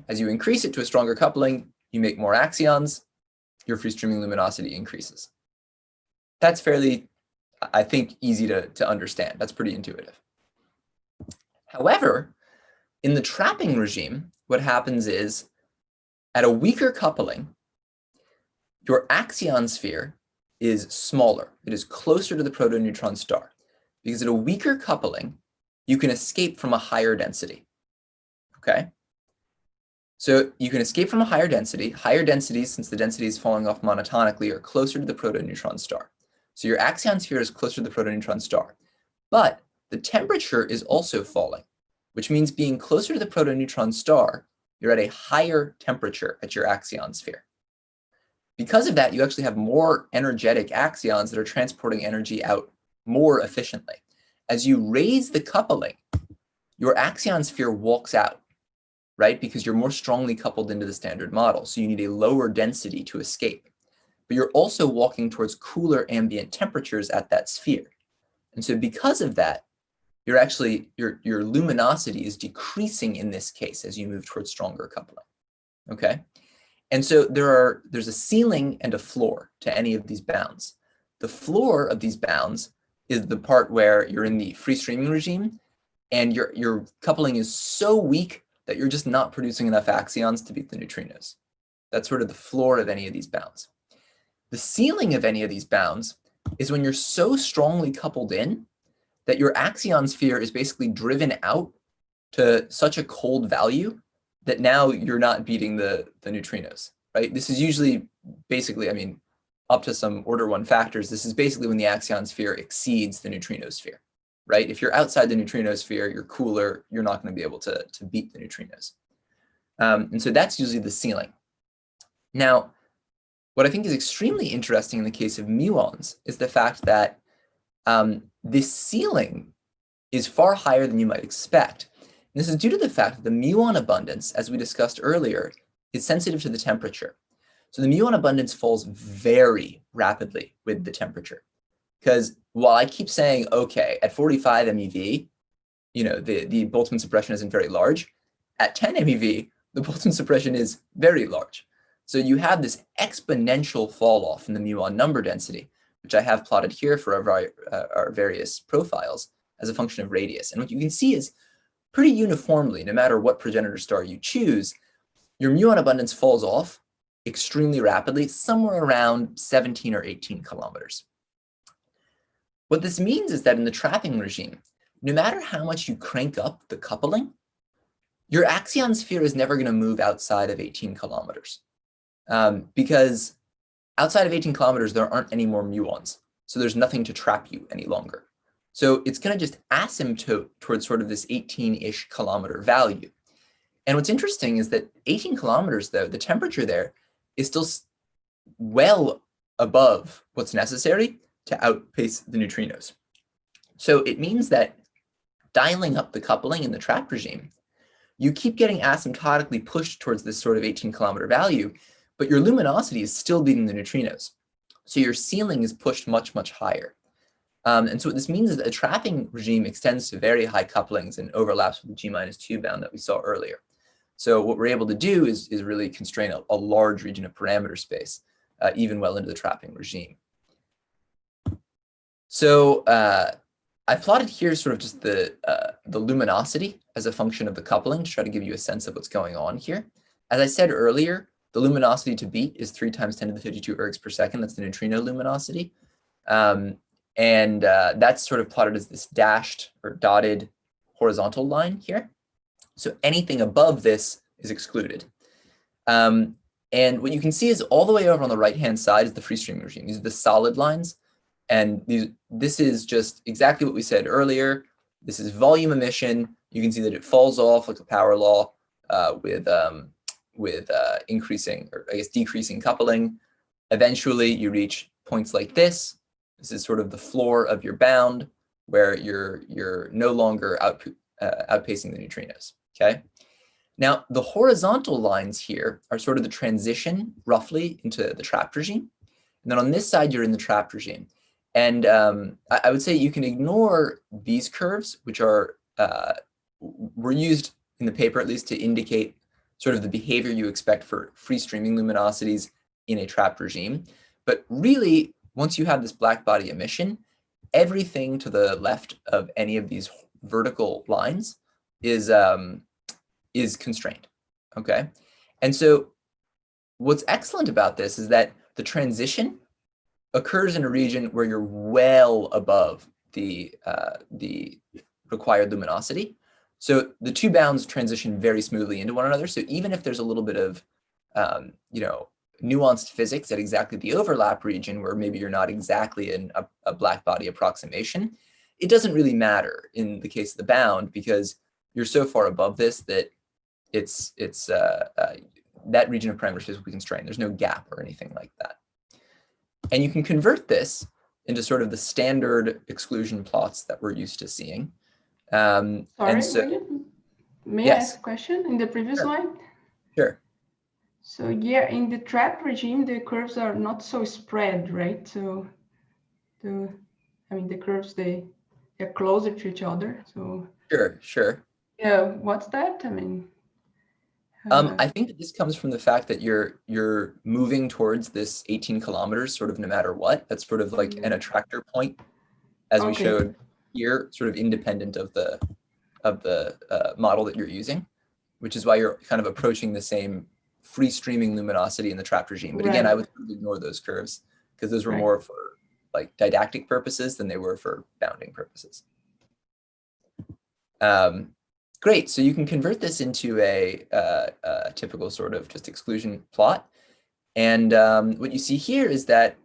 As you increase it to a stronger coupling, you make more axions, your free streaming luminosity increases. That's fairly, I think, easy to understand. That's pretty intuitive. However, in the trapping regime, what happens is, at a weaker coupling, your axion sphere is smaller. It is closer to the protoneutron star. Because at a weaker coupling, you can escape from a higher density, okay? So you can escape from a higher density. Higher densities, since the density is falling off monotonically, are closer to the protoneutron star. So your axion sphere is closer to the protoneutron star. But the temperature is also falling, which means being closer to the protoneutron star, you're at a higher temperature at your axion sphere. Because of that, you actually have more energetic axions that are transporting energy out more efficiently. As you raise the coupling, your axion sphere walks out, right? Because you're more strongly coupled into the standard model. So you need a lower density to escape. But you're also walking towards cooler ambient temperatures at that sphere. And so because of that, you're actually, your luminosity is decreasing in this case as you move towards stronger coupling, okay? And so there's a ceiling and a floor to any of these bounds. The floor of these bounds is the part where you're in the free streaming regime and your coupling is so weak that you're just not producing enough axions to beat the neutrinos. That's sort of the floor of any of these bounds. The ceiling of any of these bounds is when you're so strongly coupled in that your axion sphere is basically driven out to such a cold value that now you're not beating the neutrinos, right? This is usually basically, I mean, up to some order 1 factors, this is basically when the axion sphere exceeds the neutrino sphere, right? If you're outside the neutrino sphere, you're cooler, you're not going to be able to beat the neutrinos. And so that's usually the ceiling. Now, what I think is extremely interesting in the case of muons is the fact that this ceiling is far higher than you might expect. And this is due to the fact that the muon abundance, as we discussed earlier, is sensitive to the temperature. So the muon abundance falls very rapidly with the temperature. Because while I keep saying, okay, at 45 MeV, you know, the Boltzmann suppression isn't very large, at 10 MeV, the Boltzmann suppression is very large. So you have this exponential fall off in the muon number density, which I have plotted here for our various profiles as a function of radius. And what you can see is pretty uniformly, no matter what progenitor star you choose, your muon abundance falls off extremely rapidly, somewhere around 17 or 18 kilometers. What this means is that in the trapping regime, no matter how much you crank up the coupling, your axion sphere is never going to move outside of 18 kilometers. Because outside of 18 kilometers, there aren't any more muons. So there's nothing to trap you any longer. So it's going to just asymptote towards sort of this 18-ish kilometer value. And what's interesting is that 18 kilometers, though, the temperature there is still well above what's necessary to outpace the neutrinos. So it means that dialing up the coupling in the trapped regime, you keep getting asymptotically pushed towards this sort of 18 kilometer value, but your luminosity is still beating the neutrinos. So your ceiling is pushed much, much higher. And so what this means is that a trapping regime extends to very high couplings and overlaps with the G-2 bound that we saw earlier. So what we're able to do is really constrain a large region of parameter space, even well into the trapping regime. So I plotted here sort of just the luminosity as a function of the coupling to try to give you a sense of what's going on here. As I said earlier, the luminosity to beat is 3 times 10 to the 52 ergs per second. That's the neutrino luminosity. And that's sort of plotted as this dashed or dotted horizontal line here. So anything above this is excluded. And what you can see is all the way over on the right-hand side is the free streaming regime. These are the solid lines. And this is just exactly what we said earlier. This is volume emission. You can see that it falls off like a power law with increasing, or I guess decreasing coupling. Eventually, you reach points like this. This is sort of the floor of your bound where you're no longer outpacing the neutrinos, okay? Now, the horizontal lines here are sort of the transition, roughly, into the trapped regime. And then on this side, you're in the trapped regime. And I would say you can ignore these curves, which were used in the paper, at least, to indicate sort of the behavior you expect for free streaming luminosities in a trapped regime. But really, once you have this black body emission, everything to the left of any of these vertical lines is constrained, okay? And so what's excellent about this is that the transition occurs in a region where you're well above the required luminosity. So the two bounds transition very smoothly into one another. So even if there's a little bit of, nuanced physics at exactly the overlap region where maybe you're not exactly in a black body approximation, it doesn't really matter in the case of the bound because you're so far above this that that region of parameter space will be constrained. There's no gap or anything like that. And you can convert this into sort of the standard exclusion plots that we're used to seeing. Sorry, and so, William, may I yes. ask a question in the previous slide? Sure. So yeah, in the trapped regime, the curves are not so spread, right? So the curves, they're closer to each other. So Sure. yeah, what's that? I think that this comes from the fact that you're moving towards this 18 kilometers sort of no matter what. That's sort of like an attractor point, as we showed here, sort of independent of the model that you're using, which is why you're kind of approaching the same free streaming luminosity in the trapped regime. But again, I would ignore those curves because those were more for like didactic purposes than they were for bounding purposes. Great, so you can convert this into a typical sort of just exclusion plot. And what you see here is that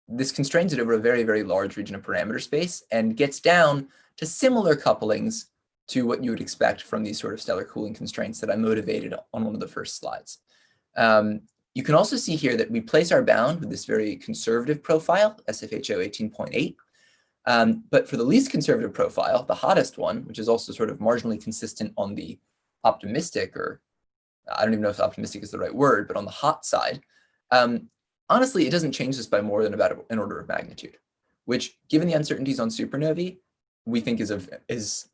this constrains it over a very, very large region of parameter space and gets down to similar couplings to what you would expect from these sort of stellar cooling constraints that I motivated on one of the first slides. You can also see here that we place our bound with this very conservative profile, SFHO 18.8. But for the least conservative profile, the hottest one, which is also sort of marginally consistent on the optimistic, or I don't even know if optimistic is the right word, but on the hot side, honestly, it doesn't change this by more than about an order of magnitude, which, given the uncertainties on supernovae, we think is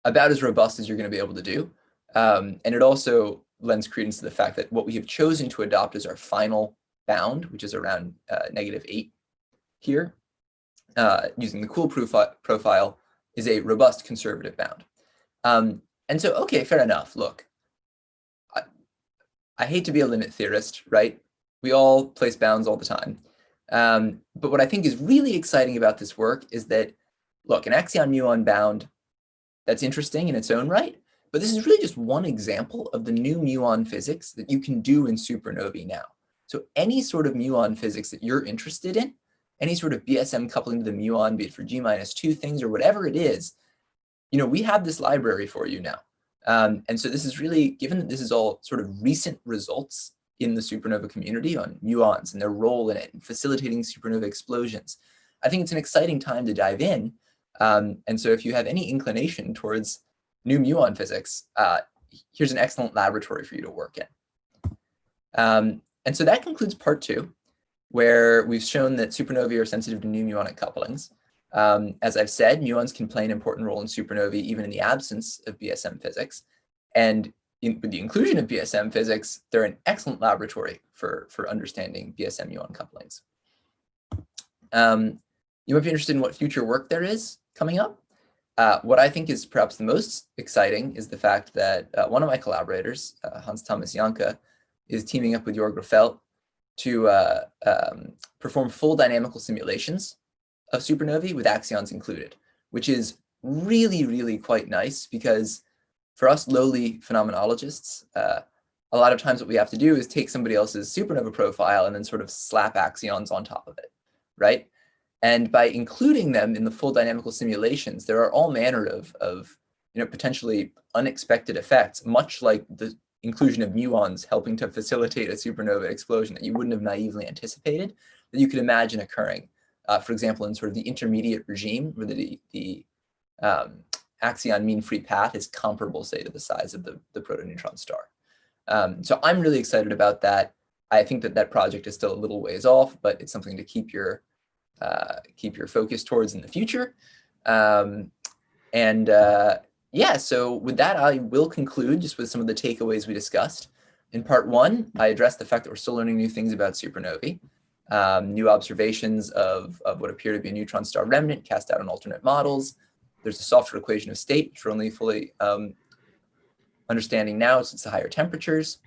about as robust as you're going to be able to do. And it also lends credence to the fact that what we have chosen to adopt as our final bound, which is around -8 here, using the cool profile, is a robust conservative bound. And so, okay, fair enough. Look, I hate to be a limit theorist, right? We all place bounds all the time. But what I think is really exciting about this work is that, look, an Axion muon bound, that's interesting in its own right, but this is really just one example of the new muon physics that you can do in supernovae now. So any sort of muon physics that you're interested in, any sort of BSM coupling to the muon, be it for G-2 things or whatever it is, you know, we have this library for you now. And so this is really, given that this is all sort of recent results in the supernova community on muons and their role in it and facilitating supernova explosions, I think it's an exciting time to dive in. And so if you have any inclination towards new muon physics, here's an excellent laboratory for you to work in. And so that concludes part 2, where we've shown that supernovae are sensitive to new muonic couplings. As I've said, muons can play an important role in supernovae even in the absence of BSM physics. And with the inclusion of BSM physics, they're an excellent laboratory for understanding BSM muon couplings. You might be interested in what future work there is coming up. What I think is perhaps the most exciting is the fact that one of my collaborators, Hans Thomas Janke, is teaming up with Jörg Raffeldt to perform full dynamical simulations of supernovae with axions included, which is really, really quite nice, because for us lowly phenomenologists, a lot of times what we have to do is take somebody else's supernova profile and then sort of slap axions on top of it, right? And by including them in the full dynamical simulations, there are all manner of potentially unexpected effects, much like the inclusion of muons helping to facilitate a supernova explosion that you wouldn't have naively anticipated, that you could imagine occurring. For example, in sort of the intermediate regime, where the axion mean free path is comparable, say, to the size of the protoneutron star. So I'm really excited about that. I think that project is still a little ways off, but it's something to keep your focus towards in the future. Yeah, so with that, I will conclude just with some of the takeaways we discussed. In part 1, I addressed the fact that we're still learning new things about supernovae, new observations of what appear to be a neutron star remnant cast out in alternate models. There's a softer equation of state, which we're only fully understanding now since the higher temperatures.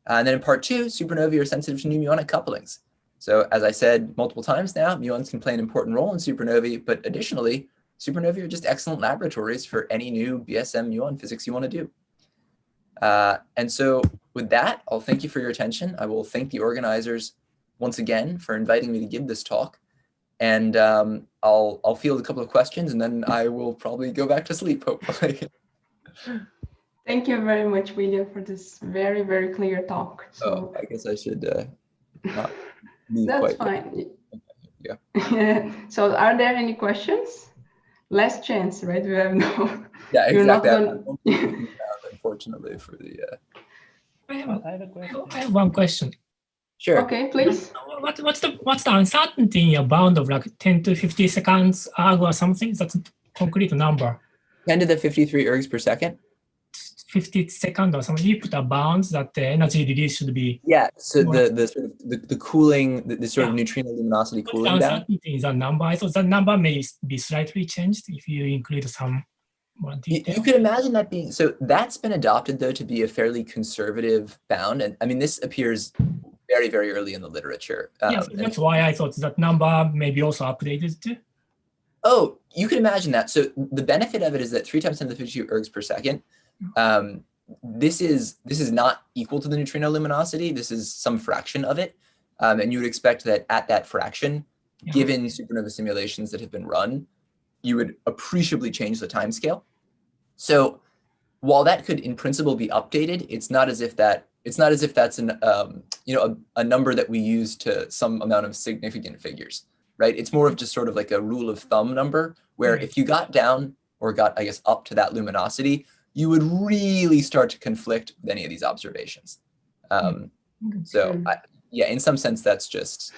And then in part 2, supernovae are sensitive to new muonic couplings. So as I said multiple times now, muons can play an important role in supernovae, but additionally, supernovae are just excellent laboratories for any new BSM muon physics you want to do. And so with that, I'll thank you for your attention. I will thank the organizers once again for inviting me to give this talk. And I'll field a couple of questions, and then I will probably go back to sleep, hopefully. Thank you very much, William, for this very, very clear talk. So I guess I should not leave that's quite fine. Yeah. So are there any questions? Last chance, right? We have no. Yeah, You're not exactly. Unfortunately, for the. I have one question. Sure. Okay, please. What's the uncertainty in your bound of like 10 to 50 seconds arg or something? That's a concrete number. 10 to the 53 ergs per second. 50 seconds or something. You put a bound that the energy release should be. Yeah. So the sort of the cooling, the sort of neutrino luminosity cooling What's the down. uncertainty in that number? I thought that number may be slightly changed if you include some more detail. You could imagine that being, so that's been adopted though to be a fairly conservative bound. And I mean, this appears very, very early in the literature. Yes, that's why I thought that number may be also updated too. Oh, you can imagine that. So the benefit of it is that 3 times 10 to the 52 ergs per second This is not equal to the neutrino luminosity. This is some fraction of it. And you would expect that at that fraction, given supernova simulations that have been run, you would appreciably change the timescale. So while that could in principle be updated, it's not as if that's an a number that we use to some amount of significant figures, right? It's more of just sort of like a rule of thumb number where if you got down or got, I guess, up to that luminosity, you would really start to conflict with any of these observations. So yeah, in some sense, that's just,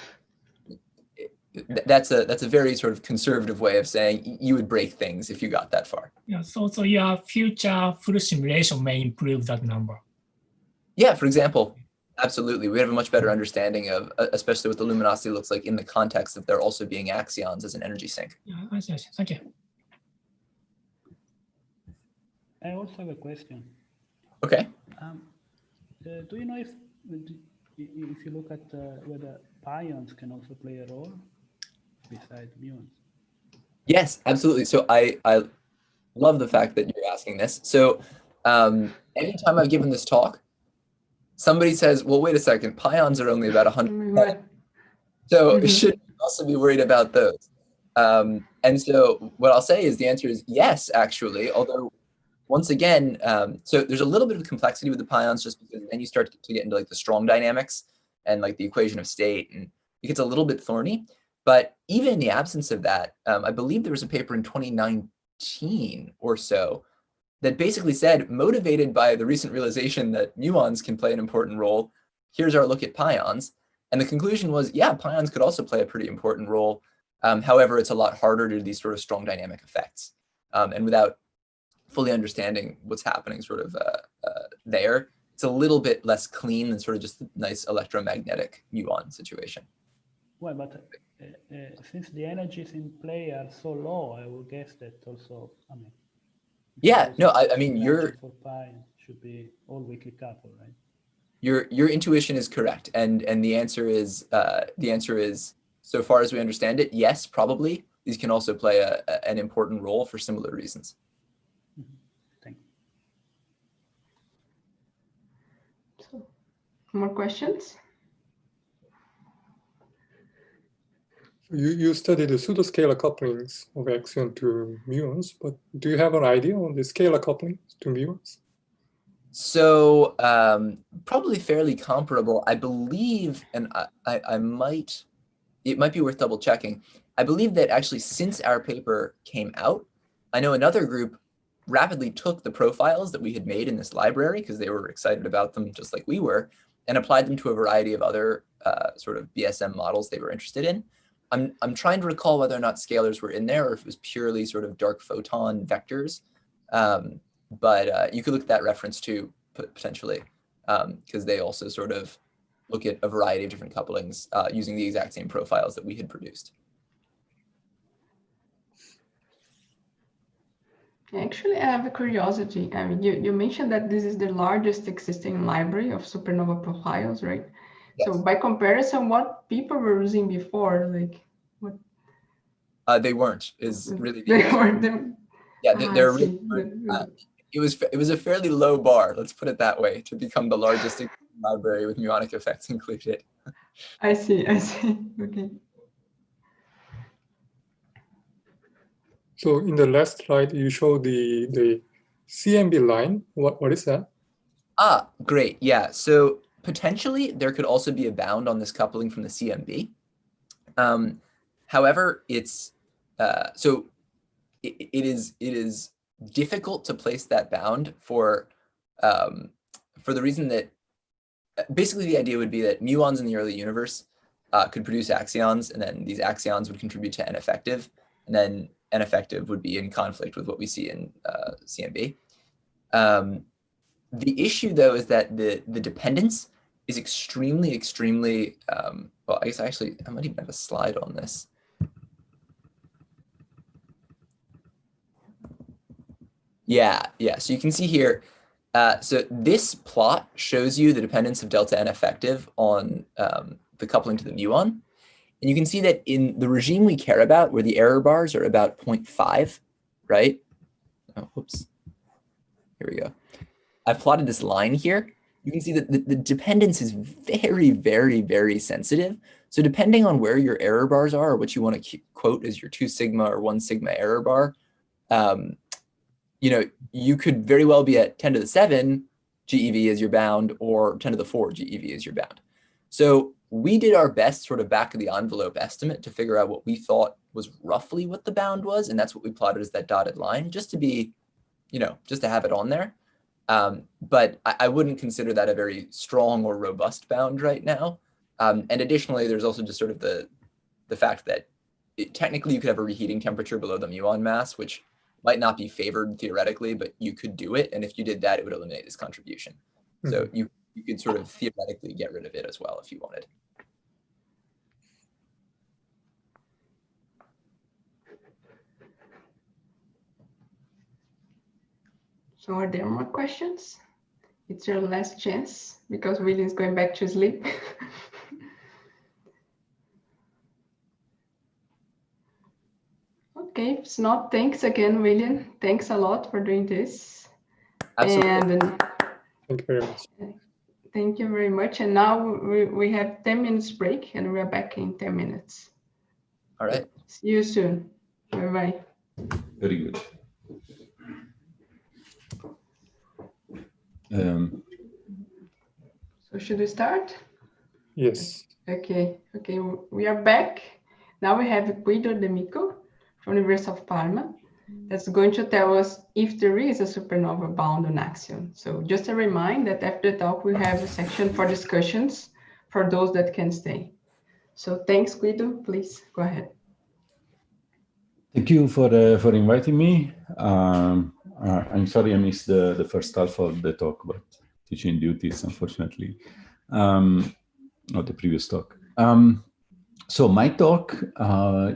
that's a very sort of conservative way of saying you would break things if you got that far. Yeah, so your future full simulation may improve that number. Yeah, for example, absolutely. We have a much better understanding of, especially what the luminosity looks like in the context of there also being axions as an energy sink. Yeah, I see. Thank you. I also have a question. Okay. Do you know if you look at whether pions can also play a role besides muons? Yes, absolutely. So I love the fact that you're asking this. So anytime I've given this talk, somebody says, well, wait a second, pions are only about 100. So should we also be worried about those? And so what I'll say is the answer is yes, actually, although once again, so there's a little bit of complexity with the pions just because then you start to get into like the strong dynamics and like the equation of state, and it gets a little bit thorny. But even in the absence of that, I believe there was a paper in 2019 or so that basically said, motivated by the recent realization that muons can play an important role, here's our look at pions. And the conclusion was, yeah, pions could also play a pretty important role. However, it's a lot harder to do these sort of strong dynamic effects. And without fully understanding what's happening sort of there, it's a little bit less clean than sort of just a nice electromagnetic muon situation. Well, but since the energies in play are so low, I would guess that also, I mean, yeah, no, I mean, for pi should be all weakly coupled, right? Your intuition is correct, and the answer is so far as we understand it, yes, probably these can also play an important role for similar reasons. Thank you. So, more questions? You studied the pseudoscalar couplings of axion to muons, but do you have an idea on the scalar couplings to muons? So probably fairly comparable. I believe, and it might be worth double checking. I believe that actually since our paper came out, I know another group rapidly took the profiles that we had made in this library because they were excited about them just like we were, and applied them to a variety of other sort of BSM models they were interested in. I'm trying to recall whether or not scalars were in there or if it was purely sort of dark photon vectors. But you could look at that reference too, potentially, because they also sort of look at a variety of different couplings using the exact same profiles that we had produced. Actually, I have a curiosity. I mean, you mentioned that this is the largest existing library of supernova profiles, right? Yes. So by comparison, what people were using before, like what? They weren't, is really the They answer. weren't. Yeah, I they're see. really, it was a fairly low bar, let's put it that way, to become the largest library with muonic effects included. I see. Okay. So in the last slide, you showed the CMB line. What is that? Ah, great. Yeah. So potentially there could also be a bound on this coupling from the CMB. However, it's so it is difficult to place that bound for the reason that basically the idea would be that muons in the early universe could produce axions, and then these axions would contribute to N effective, and then N effective would be in conflict with what we see in CMB. The issue, though, is that the dependence is extremely, well, I guess I might even have a slide on this. Yeah. So you can see here, so this plot shows you the dependence of delta N effective on the coupling to the muon. And you can see that in the regime we care about, where the error bars are about 0.5, right? Oh, whoops. Here we go. I've plotted this line here. You can see that the dependence is very, very, very sensitive. So depending on where your error bars are, or what you want to quote as your 2 sigma or 1 sigma error bar, you know, you could very well be at 10 to the 7 GeV as your bound, or 10 to the 4 GeV as your bound. So we did our best sort of back of the envelope estimate to figure out what we thought was roughly what the bound was. And that's what we plotted as that dotted line, just to be, you know, just to have it on there. But I wouldn't consider that a very strong or robust bound right now. And additionally, there's also just sort of the fact that technically you could have a reheating temperature below the muon mass, which might not be favored theoretically, but you could do it. And if you did that, it would eliminate this contribution. Mm-hmm. So you could sort of theoretically get rid of it as well if you wanted. So are there more questions? It's your last chance because William's going back to sleep. Okay, if it's not, thanks again, William. Thanks a lot for doing this. Absolutely. And thank you very much. Thank you very much. And now we have 10 minutes break and we're back in 10 minutes. All right. See you soon. Bye-bye. Very good. So should we start? Yes. Okay, we are back. Now we have Guido D'Amico from the University of Parma that's going to tell us if there is a supernova bound on Axion. So just a reminder that after the talk, we have a section for discussions for those that can stay. So thanks, Guido. Please go ahead. Thank you for inviting me. I'm sorry I missed the first half of the talk, but teaching duties, unfortunately, not the previous talk. So my talk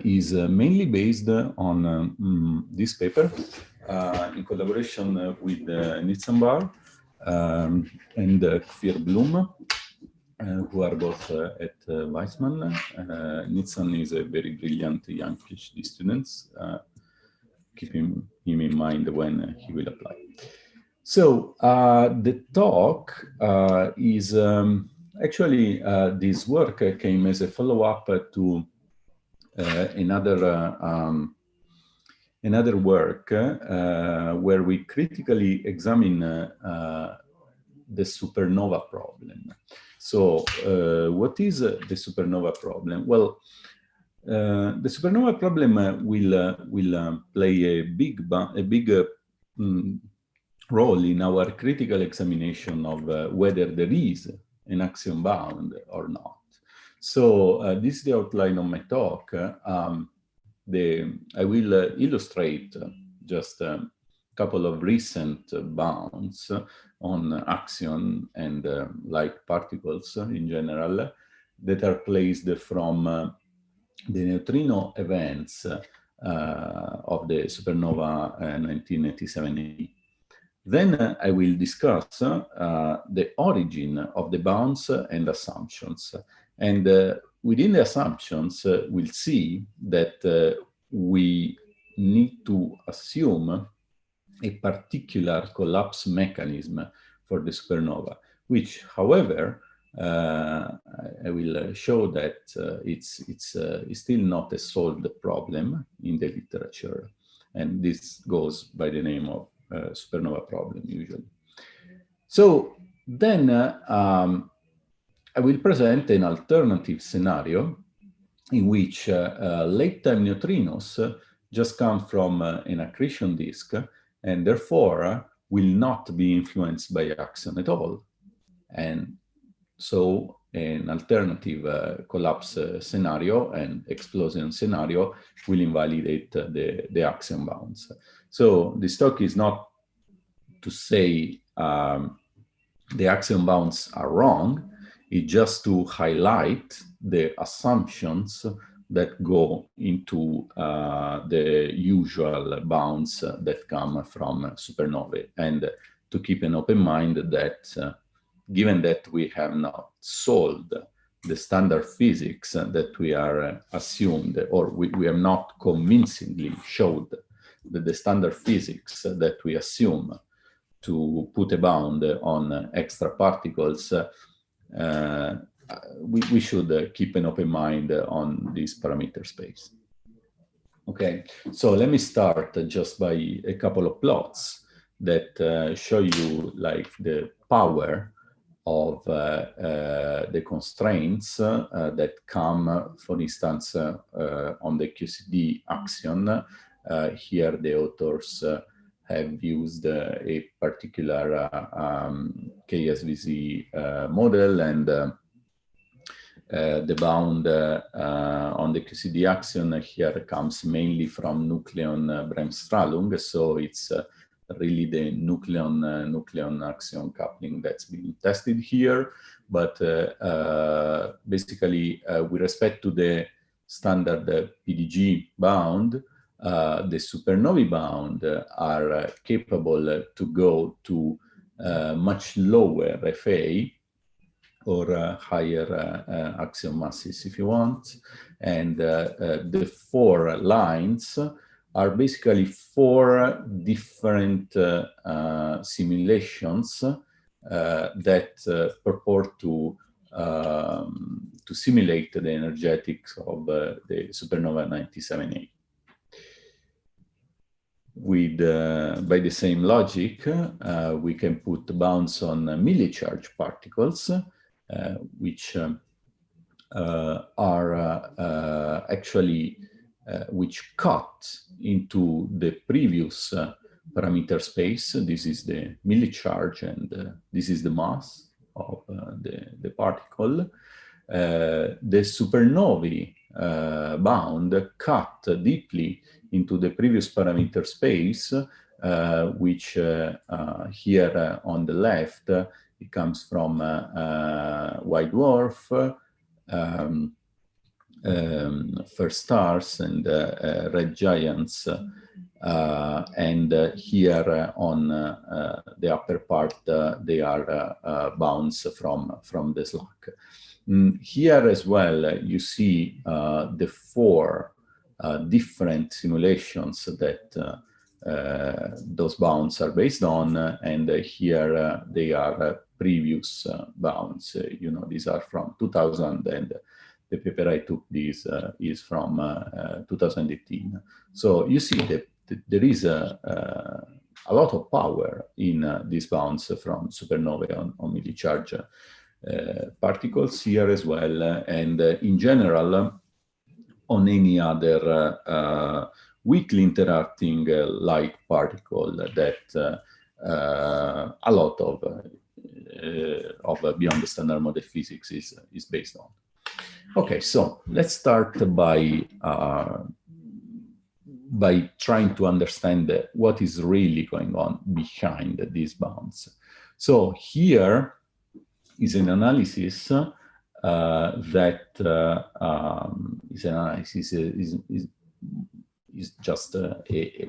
is mainly based on this paper in collaboration with Nitzenbar and Kfir Blum, who are both at Weizmann. Nitzen is a very brilliant young PhD student. Keep him in mind when he will apply. So the talk is actually this work came as a follow-up to another work where we critically examine the supernova problem. So what is the supernova problem? Well, the supernova problem will play a big role in our critical examination of whether there is an axion bound or not. So this is the outline of my talk. I will illustrate just a couple of recent bounds on axion and like particles in general that are placed from the neutrino events of the supernova 1987. Then I will discuss the origin of the bounds and assumptions. And within the assumptions, we'll see that we need to assume a particular collapse mechanism for the supernova, which, however, I will show that it's still not a solved problem in the literature. And this goes by the name of supernova problem usually. So then I will present an alternative scenario in which late-time neutrinos just come from an accretion disk and therefore will not be influenced by axion at all. And so an alternative collapse scenario and explosion scenario will invalidate the axion bounds. So this talk is not to say the axion bounds are wrong, it's just to highlight the assumptions that go into the usual bounds that come from supernovae, and to keep an open mind that given that we have not solved the standard physics that we are assumed, or we have not convincingly showed that the standard physics that we assume to put a bound on extra particles, we should keep an open mind on this parameter space. Okay, so let me start just by a couple of plots that show you like the power of the constraints that come, for instance, on the QCD axion. Here the authors have used a particular KSVZ model, and the bound on the QCD axion here comes mainly from nucleon-Bremsstrahlung, so it's really the nucleon axion coupling that's being tested here. But basically, with respect to the standard PDG bound, the supernovae bound are capable to go to much lower FA, or higher axion masses if you want. And the 4 lines are basically 4 different simulations that purport to simulate the energetics of the supernova 97A. With by the same logic, we can put bounds on milli-charge particles, which are actually which cut into the previous parameter space. This is the milli-charge, and this is the mass of the particle. The supernovae bound cut deeply into the previous parameter space, which here on the left, it comes from white dwarf, first stars, and red giants, and here on the upper part, they are bounds from the slack. Here as well, you see the 4 different simulations that those bounds are based on, and here they are previous bounds. You know, these are from 2000, and the paper I took this is from 2018. So you see that there is a lot of power in these bounds from supernovae on milli-charge particles here as well, and in general on any other weakly interacting light particle that a lot of beyond the standard model physics is based on. Okay, so let's start by trying to understand what is really going on behind these bounds. So here is an analysis is just a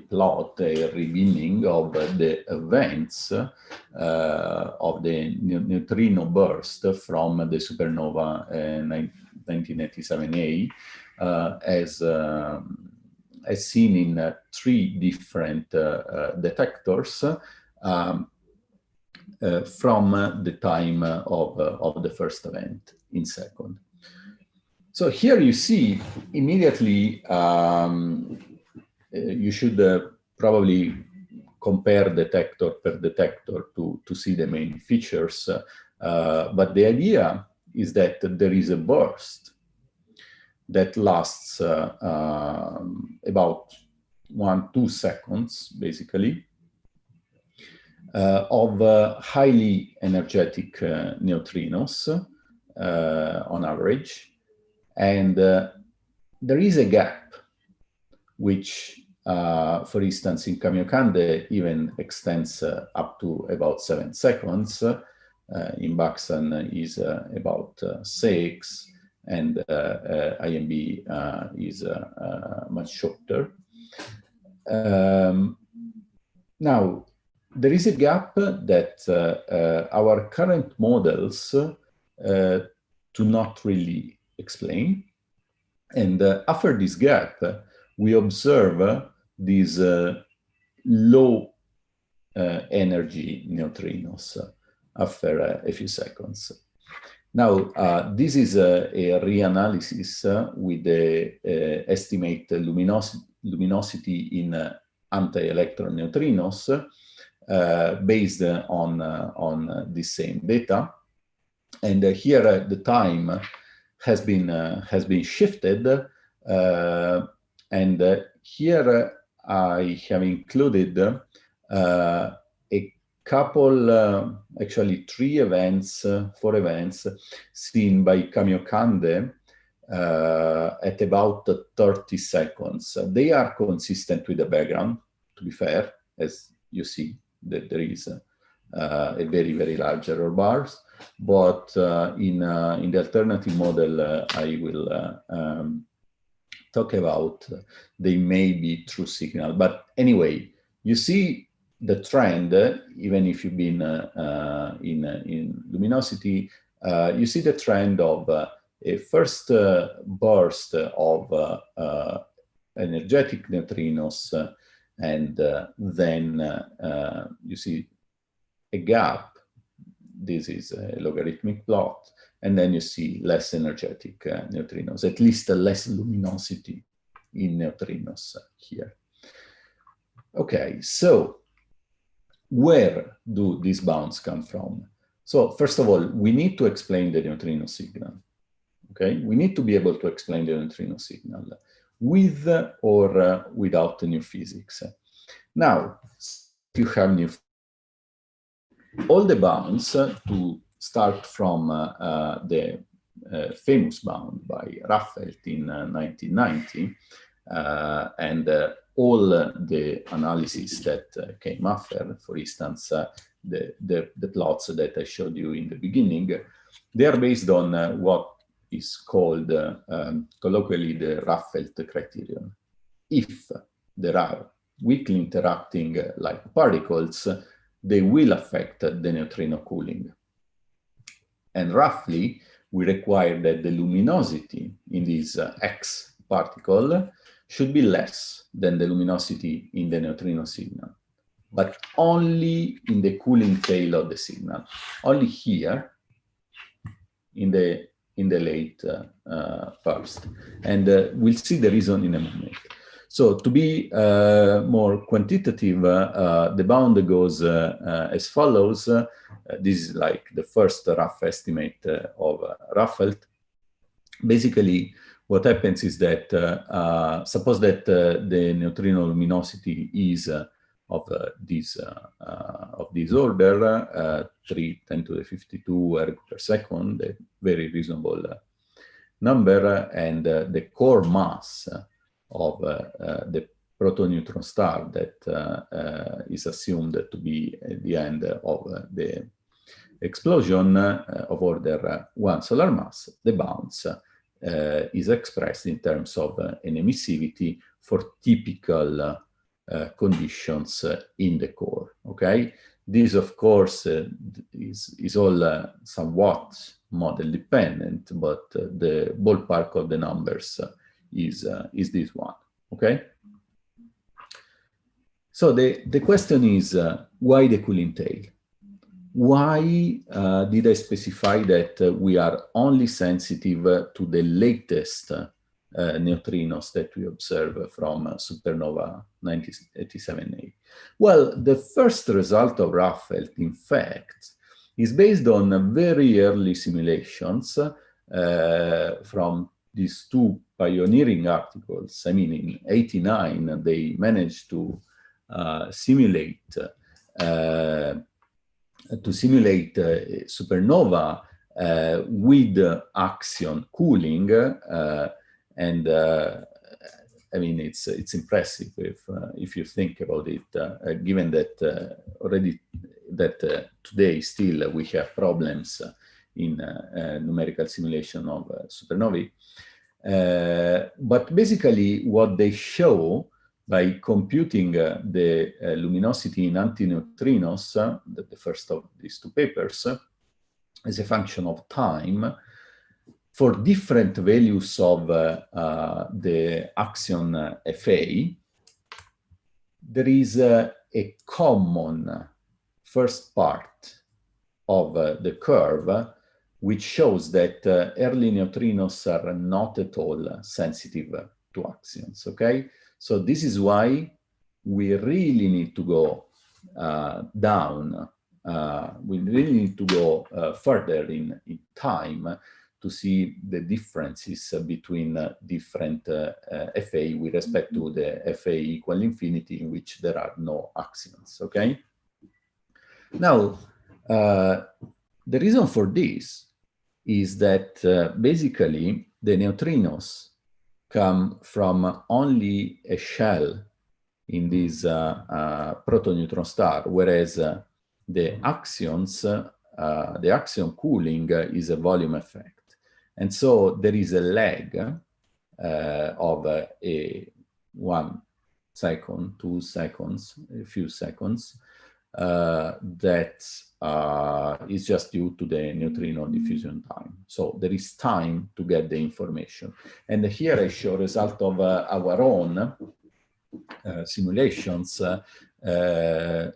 plot, a revealing of the events of the neutrino burst from the supernova 1997A, as seen in 3 different detectors from the time of the first event in second. So here you see immediately, you should probably compare detector per detector to see the main features. But the idea is that there is a burst that lasts about 1-2 seconds, basically, of highly energetic neutrinos on average. And there is a gap, which, for instance, in Kamiokande even extends up to about 7 seconds. In Baksan is about 6, and IMB is much shorter. Now, there is a gap that our current models do not really explain. And after this gap, we observe this low energy neutrinos after a few seconds. Now, this is a reanalysis with the estimate luminosity in anti-electron neutrinos based on this same data. And here the time has been shifted, and here I have included a couple, actually 4 events seen by Kamiokande at about 30 seconds. They are consistent with the background, to be fair, as you see that there is a very, very large error bars. But in the alternative model, I will talk about they may be true signal. But anyway, you see the trend, even if you've been in luminosity, you see the trend of a first burst of energetic neutrinos, and then you see a gap. This is a logarithmic plot, and then you see less energetic neutrinos, at least less luminosity in neutrinos here. Okay, so where do these bounds come from? So first of all, we need to explain the neutrino signal. Okay, we need to be able to explain the neutrino signal with or without new physics. Now, you have new all the bounds to start from the famous bound by Raffelt in 1990, and all the analysis that came after, for instance, the plots that I showed you in the beginning, they are based on what is called colloquially the Raffelt criterion. If there are weakly interacting light particles, they will affect the neutrino cooling. And roughly, we require that the luminosity in this X particle should be less than the luminosity in the neutrino signal, but only in the cooling tail of the signal, only here in the late burst. And we'll see the reason in a moment. So to be more quantitative, the bound goes as follows. This is like the first rough estimate of Raffelt. Basically, what happens is that suppose that the neutrino luminosity is of this order, 3 × 10⁵ erg per second, a very reasonable number, and the core mass of the proto-neutron star that is assumed to be at the end of the explosion of order 1 solar mass, the bounds is expressed in terms of an emissivity for typical conditions in the core, okay? This, of course, is all somewhat model dependent, but the ballpark of the numbers is this one, okay? So the question is, why the cooling tail? Why did I specify that we are only sensitive to the latest neutrinos that we observe from supernova 1987A? Well, the first result of Raffelt, in fact, is based on very early simulations from these two pioneering articles. I mean, in '89, they managed to simulate supernova with Axion Cooling, and I mean, it's impressive if you think about it, given that already today still we have problems in numerical simulation of supernovae. But basically, what they show by computing the luminosity in antineutrinos, the first of these two papers, as a function of time, for different values of the Axion FA, there is a a common first part of the curve, which shows that early neutrinos are not at all sensitive to axions, okay? So this is why we really need to go down. We really need to go further in time to see the differences between different FA with respect to the FA equal infinity, in which there are no axions, okay? Now, the reason for this is that basically the neutrinos come from only a shell in this protoneutron star, whereas the axions, the axion cooling is a volume effect. And so there is a lag of 1 second, 2 seconds, a few seconds, that is just due to the neutrino diffusion time. So there is time to get the information. And here I show result of our own simulations that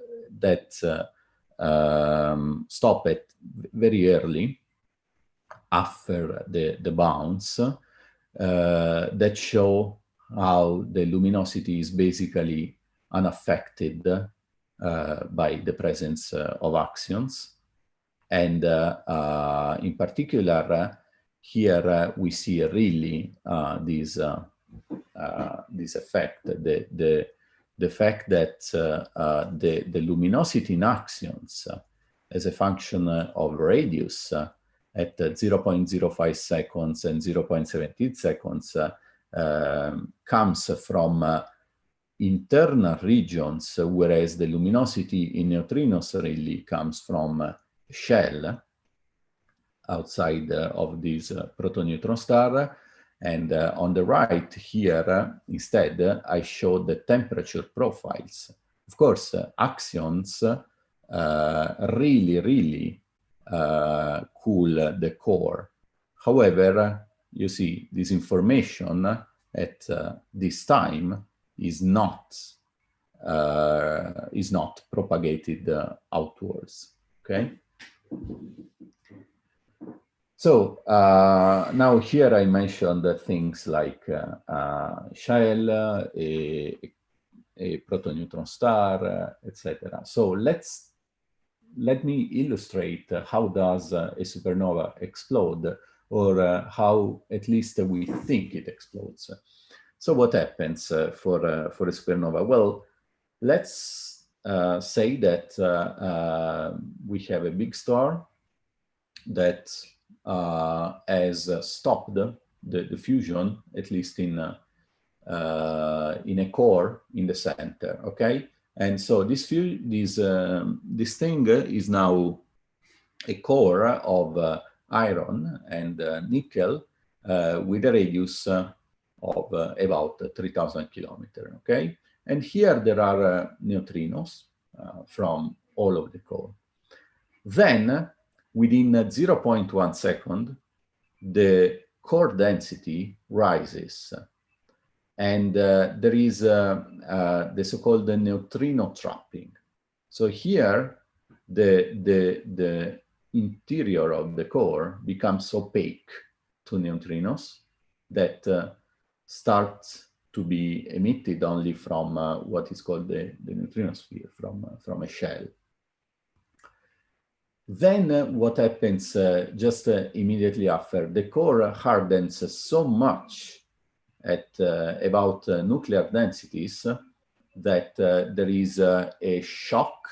stop at very early after the bounce, that show how the luminosity is basically unaffected by the presence of axions. And in particular, here we see really this effect, the fact that the luminosity in axions as a function of radius at 0.05 seconds and 0.17 seconds comes from internal regions, whereas the luminosity in neutrinos really comes from a shell outside of this protoneutron star. And on the right here, instead, I show the temperature profiles. Of course, axions really cool the core. However, you see this information at this time is not propagated outwards. Okay. So now here I mentioned things like shell, a protoneutron star, etc. So let me illustrate how does a supernova explode, or how at least we think it explodes. So what happens for a supernova? Well, let's say that we have a big star that has stopped the fusion, at least in a core in the center. Okay, and so this thing is now a core of iron and nickel with a radius of about 3,000 kilometers. Okay, and here there are neutrinos from all of the core. Then within 0.1 second, the core density rises, and there is the so-called neutrino trapping. So here, the interior of the core becomes opaque to neutrinos that start to be emitted only from what is called the neutrinosphere, from a shell. Then what happens just immediately after? The core hardens so much at about nuclear densities that there is a shock,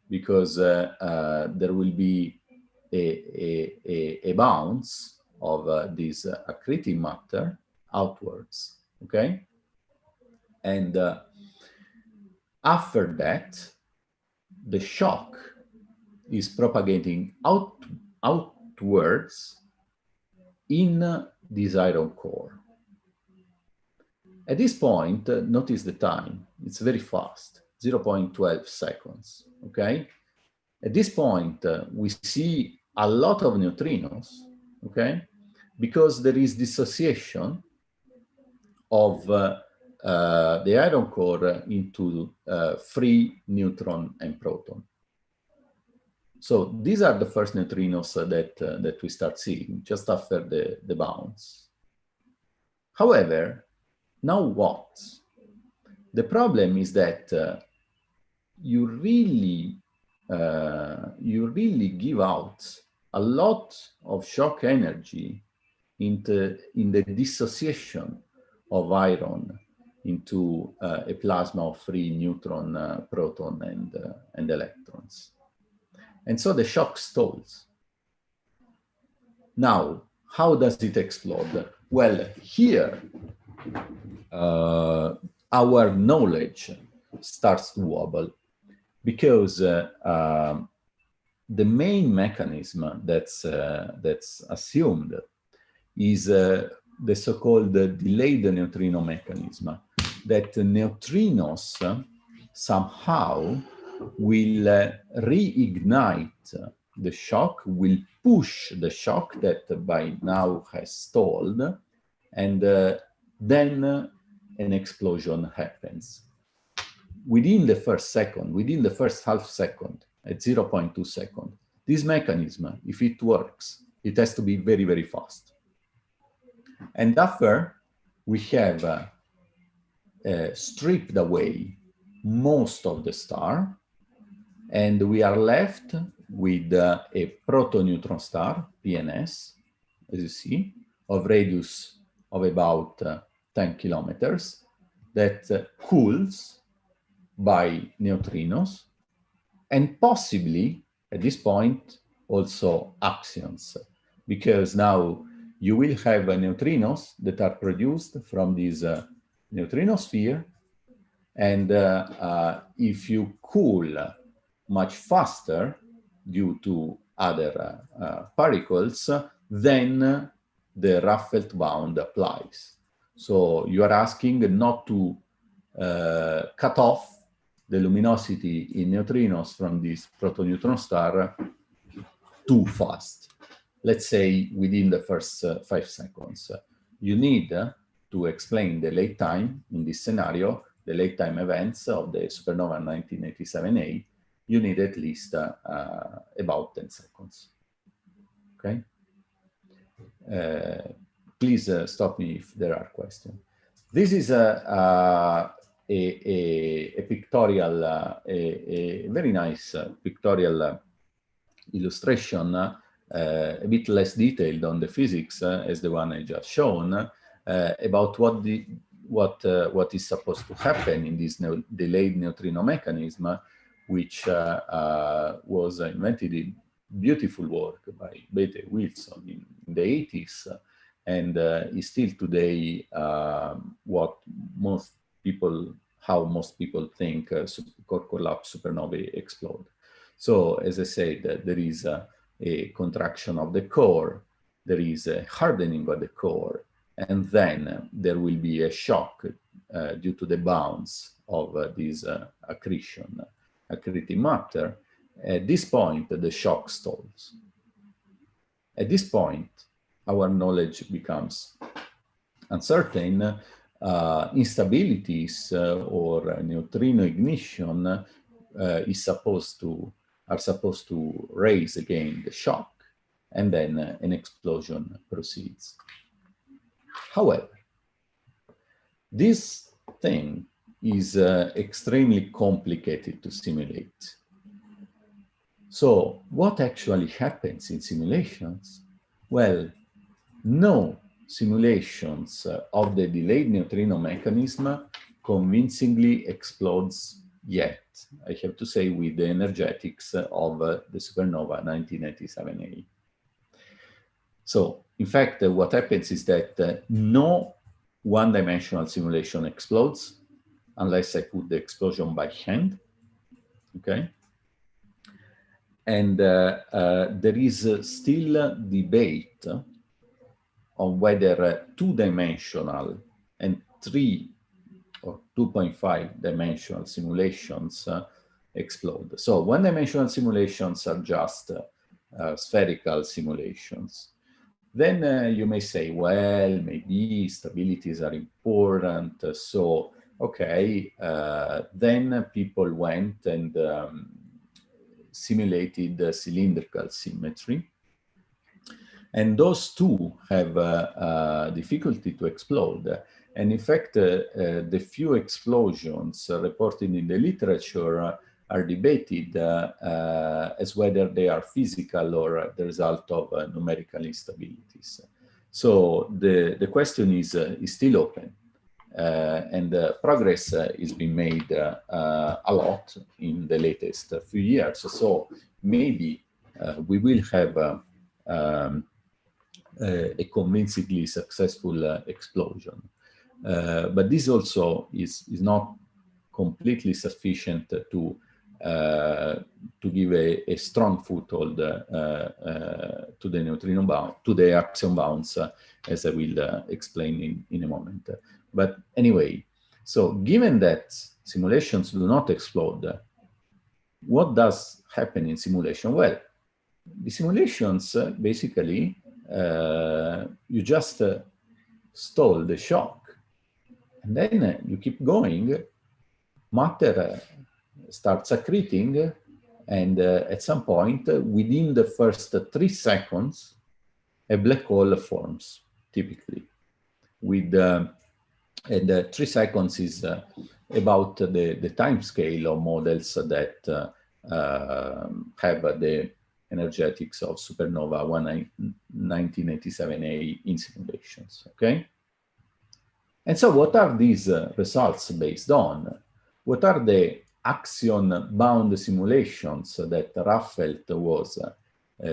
because there will be a bounce of this accreting matter outwards, okay? And after that, the shock is propagating outwards in this iron core. At this point, notice the time. It's very fast, 0.12 seconds, okay? At this point, we see a lot of neutrinos, okay? Because there is dissociation of the iron core into free neutron and proton. So these are the first neutrinos that we start seeing just after the bounce. However, now what? The problem is that you really give out a lot of shock energy in the dissociation of iron into a plasma of free neutron, proton, and electrons. And so the shock stalls. Now, how does it explode? Well, here, our knowledge starts to wobble, because the main mechanism that's assumed is the so-called delayed neutrino mechanism, that neutrinos somehow will reignite the shock, will push the shock that by now has stalled, and then an explosion happens. Within the first second, within the first half second, at 0.2 seconds, this mechanism, if it works, it has to be very, very fast. And after we have stripped away most of the star, and we are left with a proto-neutron star, PNS, as you see, of radius of about 10 kilometers, that cools by neutrinos, and possibly, at this point, also axions, because now you will have neutrinos that are produced from this neutrino sphere, and if you cool much faster due to other particles, then the Raffelt bound applies. So you are asking not to cut off the luminosity in neutrinos from this proto-neutron star too fast. Let's say within the first 5 seconds. You need to explain the late time in this scenario, the late time events of the supernova 1987A, you need at least about 10 seconds, okay? Please stop me if there are questions. This is a pictorial, a very nice pictorial illustration, a bit less detailed on the physics as the one I just shown, about what is supposed to happen in this delayed neutrino mechanism, which was invented in beautiful work by Bethe Wilson in the 80s, and is still today what most people, how most people think core collapse supernovae explode. So, as I said, there is a contraction of the core, there is a hardening of the core, and then there will be a shock due to the bounce of this accretion, accreting matter. At this point, the shock stalls. At this point, our knowledge becomes uncertain. Instabilities or neutrino ignition are supposed to raise again the shock, and then an explosion proceeds. However, this thing is extremely complicated to simulate. So what actually happens in simulations? Well, no simulations of the delayed neutrino mechanism convincingly explodes yet, I have to say, with the energetics of the supernova 1987A. So, in fact, what happens is that no one-dimensional simulation explodes unless I put the explosion by hand, okay? And there is still debate on whether two-dimensional and 3 or 2.5 dimensional simulations explode. So one-dimensional simulations are just spherical simulations. Then you may say, well, maybe stabilities are important. So, okay, then people went and simulated cylindrical symmetry. And those two have difficulty to explode. And in fact, the few explosions reported in the literature are debated as whether they are physical or the result of numerical instabilities. So the question is still open. And progress is being made a lot in the latest few years. So maybe we will have a convincingly successful explosion. But this also is not completely sufficient to give a strong foothold to the neutrino bound, to the axion bounds, as I will explain in a moment. But anyway, so given that simulations do not explode, what does happen in simulation? Well, the simulations basically you just stall the shock, and then you keep going. Matter starts accreting, and at some point, within the first 3 seconds, a black hole forms, typically. With and 3 seconds is about the time scale of models that have the energetics of supernova 1987A in simulations, okay? And so what are these results based on? What are the axion-bound simulations that Raffelt was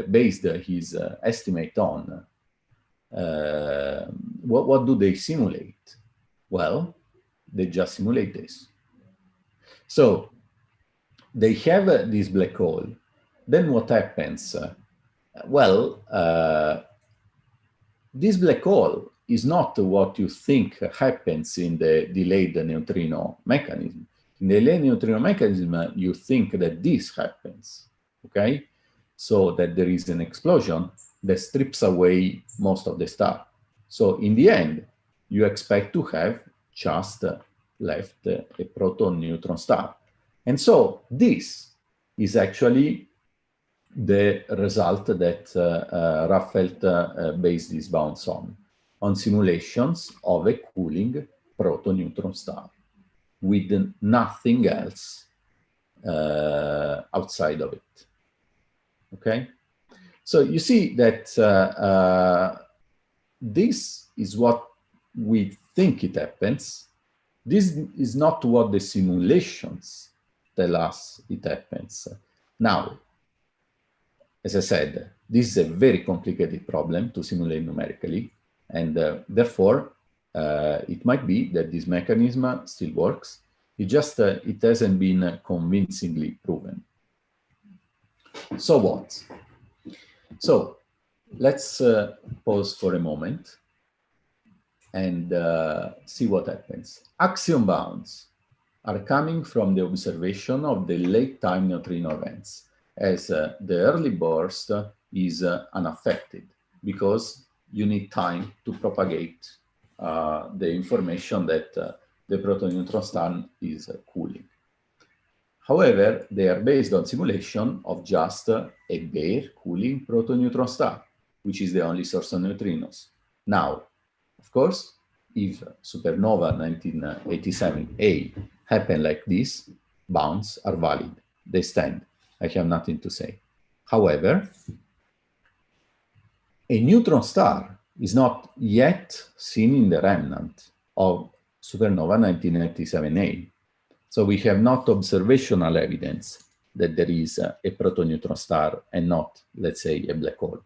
based his estimate on? What do they simulate? Well, they just simulate this. So they have this black hole. Then what happens? This black hole is not what you think happens in the delayed neutrino mechanism. In the delayed neutrino mechanism, you think that this happens, okay? So that there is an explosion that strips away most of the star. So in the end, you expect to have just left a proton-neutron star. And so this is actually the result that Raffelt based his bounds on simulations of a cooling proton-neutron star with nothing else outside of it. Okay? So you see that this is what we think it happens. This is not what the simulations tell us it happens. Now, as I said, this is a very complicated problem to simulate numerically, and therefore, it might be that this mechanism still works. It just it hasn't been convincingly proven. So what? So let's pause for a moment and see what happens. Axion bounds are coming from the observation of the late time neutrino events, as the early burst is unaffected because you need time to propagate the information that the proton-neutron star is cooling. However, they are based on simulation of just a bare cooling proton-neutron star, which is the only source of neutrinos. Now, of course, if supernova 1987A happen like this, bounds are valid. They stand. I have nothing to say. However, a neutron star is not yet seen in the remnant of supernova 1987A. So we have not observational evidence that there is a proton-neutron star and not, let's say, a black hole.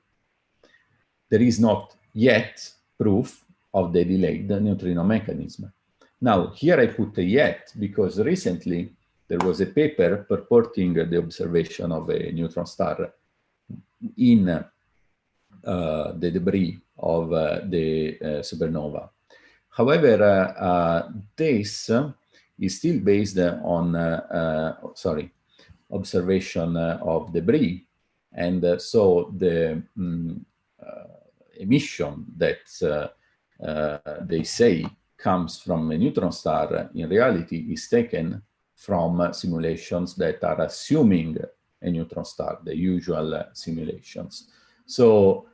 There is not yet proof of the delayed neutrino mechanism. Now, here I put a yet because recently there was a paper purporting the observation of a neutron star in the debris of the supernova. However, this is still based on, observation of debris. And so the emission that they say comes from a neutron star in reality is taken from simulations that are assuming a neutron star, the usual simulations. So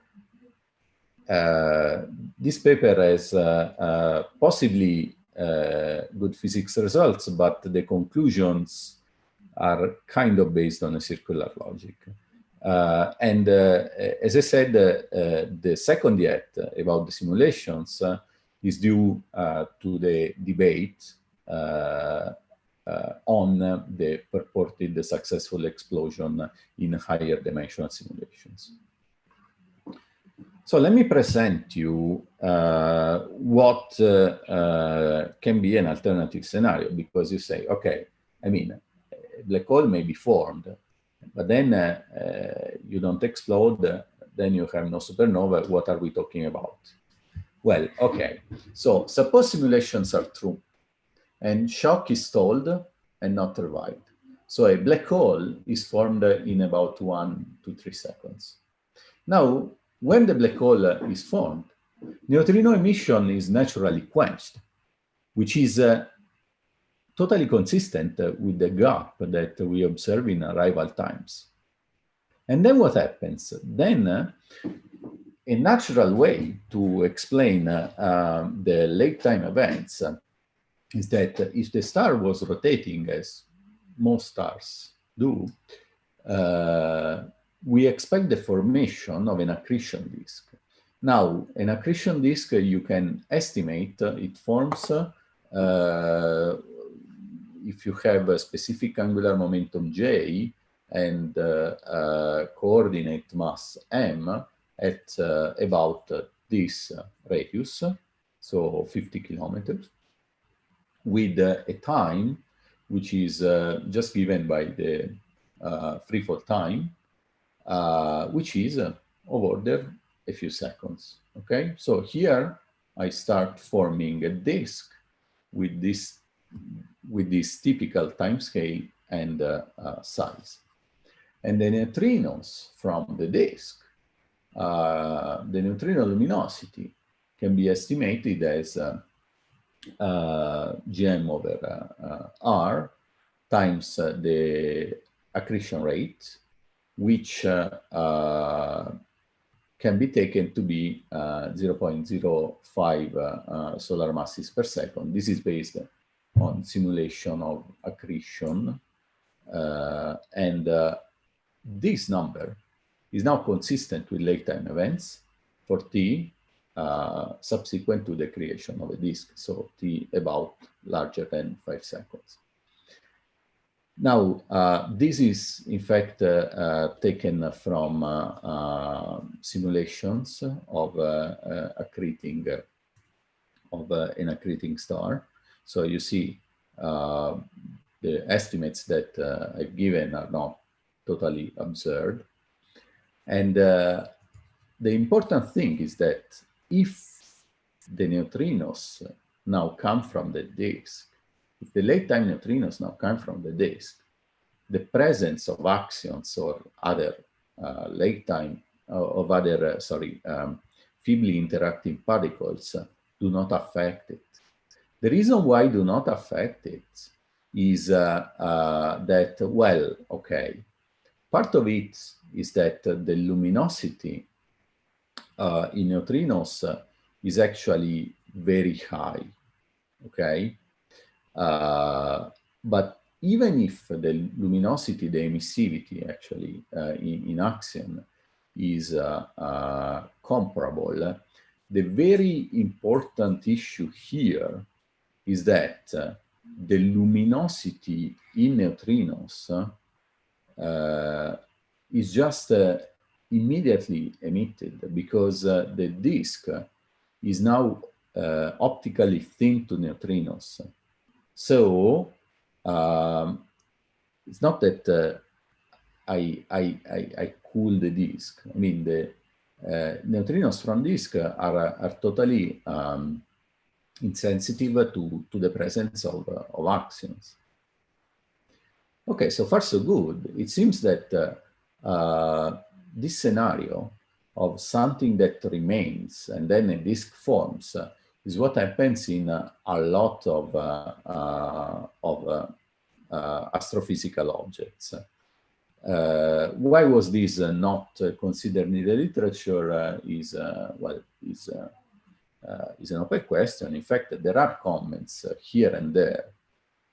this paper has possibly good physics results, but the conclusions are kind of based on a circular logic. As I said, the second yet about the simulations is due to the debate on the purported successful explosion in higher dimensional simulations. So let me present you what can be an alternative scenario, because you say, okay, I mean, a black hole may be formed, but then you don't explode, then you have no supernova. What are we talking about? Well, okay, so suppose simulations are true and shock is stalled and not revived. So a black hole is formed in about 1 to 3 seconds. Now, when the black hole is formed, neutrino emission is naturally quenched, which is totally consistent with the gap that we observe in arrival times. And then what happens? Then a natural way to explain the late time events is that if the star was rotating, as most stars do, we expect the formation of an accretion disk. Now, an accretion disk, you can estimate it forms if you have a specific angular momentum J and coordinate mass M at about this radius, so 50 kilometers, with a time which is just given by the free fall time, which is of order a few seconds. Okay, so here I start forming a disk with this typical time scale and size. And the neutrinos from the disk, the neutrino luminosity can be estimated as Gm over R times the accretion rate, which can be taken to be 0.05 solar masses per second. This is based on simulation of accretion. This number is now consistent with late time events for T subsequent to the creation of a disk, so T about larger than 5 seconds. Now, this is in fact taken from simulations of an accreting star. So you see the estimates that I've given are not totally absurd. And the important thing is that if the neutrinos now come from the disk, if the late time neutrinos now come from the disk, the presence of axions or other late time of other, feebly interacting particles do not affect it. The reason why do not affect it is that, well, okay, part of it is that the luminosity in neutrinos is actually very high, okay? But even if the luminosity, the emissivity actually in Axion is comparable, the very important issue here is that the luminosity in neutrinos is just immediately emitted because the disk is now optically thin to neutrinos. So it's not that I cool the disk. I mean, the neutrinos from disk are totally insensitive to the presence of axions. Okay, so far so good. It seems that this scenario of something that remains and then a disk forms is what happens in a lot of astrophysical objects. Why was this not considered in the literature is an open question. In fact, there are comments here and there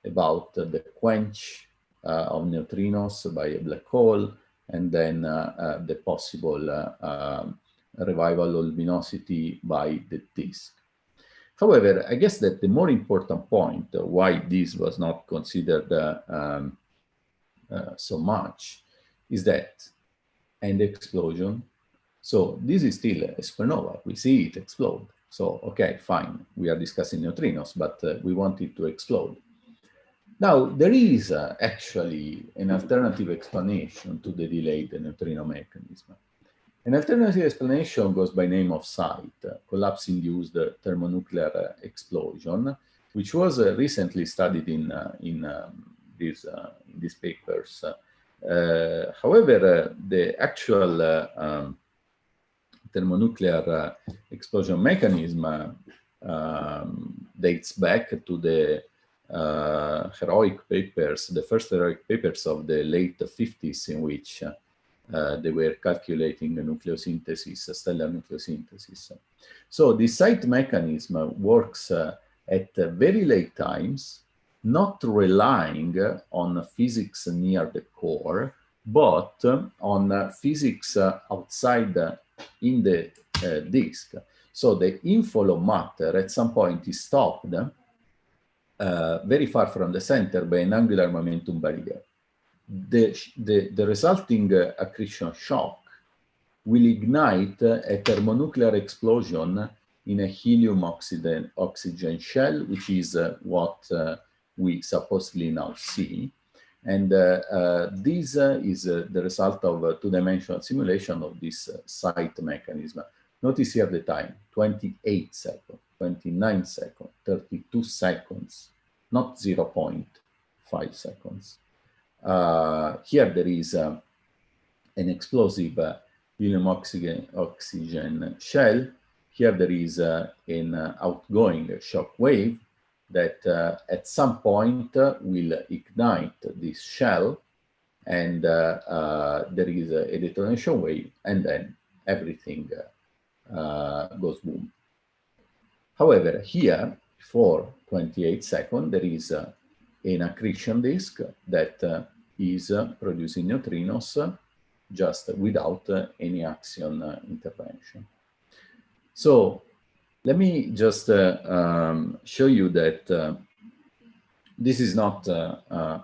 about the quench of neutrinos by a black hole, and then the possible revival of luminosity by the disk. However, I guess that the more important point why this was not considered so much is that, and the explosion. So this is still a supernova. We see it explode. So, okay, fine. We are discussing neutrinos, but we want it to explode. Now, there is actually an alternative explanation to the delayed neutrino mechanism. An alternative explanation goes by name of SITE, collapse-induced thermonuclear explosion, which was recently studied in these papers. However, the actual thermonuclear explosion mechanism dates back to the heroic papers, the first heroic papers of the late 50s, in which they were calculating the nucleosynthesis, stellar nucleosynthesis. So the SITE mechanism works at very late times, not relying on physics near the core, but on physics outside in the disk. So the inflow of matter at some point is stopped very far from the center by an angular momentum barrier. The resulting accretion shock will ignite a thermonuclear explosion in a helium-oxygen shell, which is what we supposedly now see. And this is the result of a two-dimensional simulation of this SITE mechanism. Notice here the time, 28 seconds, 29 seconds, 32 seconds, not 0.5 seconds. Here there is an explosive helium-oxygen shell. Here there is an outgoing shock wave that at some point will ignite this shell, and there is a detonation wave, and then everything goes boom. However, here, for 28 seconds, there is an accretion disk that is producing neutrinos just without any Axion intervention. So let me just show you that this is not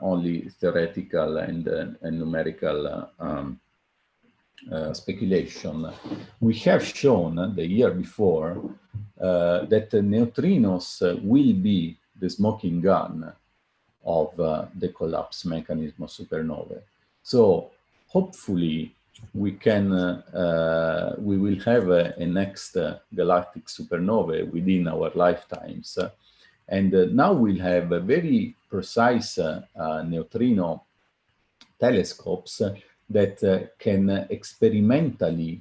only theoretical and numerical speculation. We have shown the year before that neutrinos will be the smoking gun of the collapse mechanism of supernovae. So hopefully we will have a next galactic supernova within our lifetimes. And now we'll have very precise neutrino telescopes that can experimentally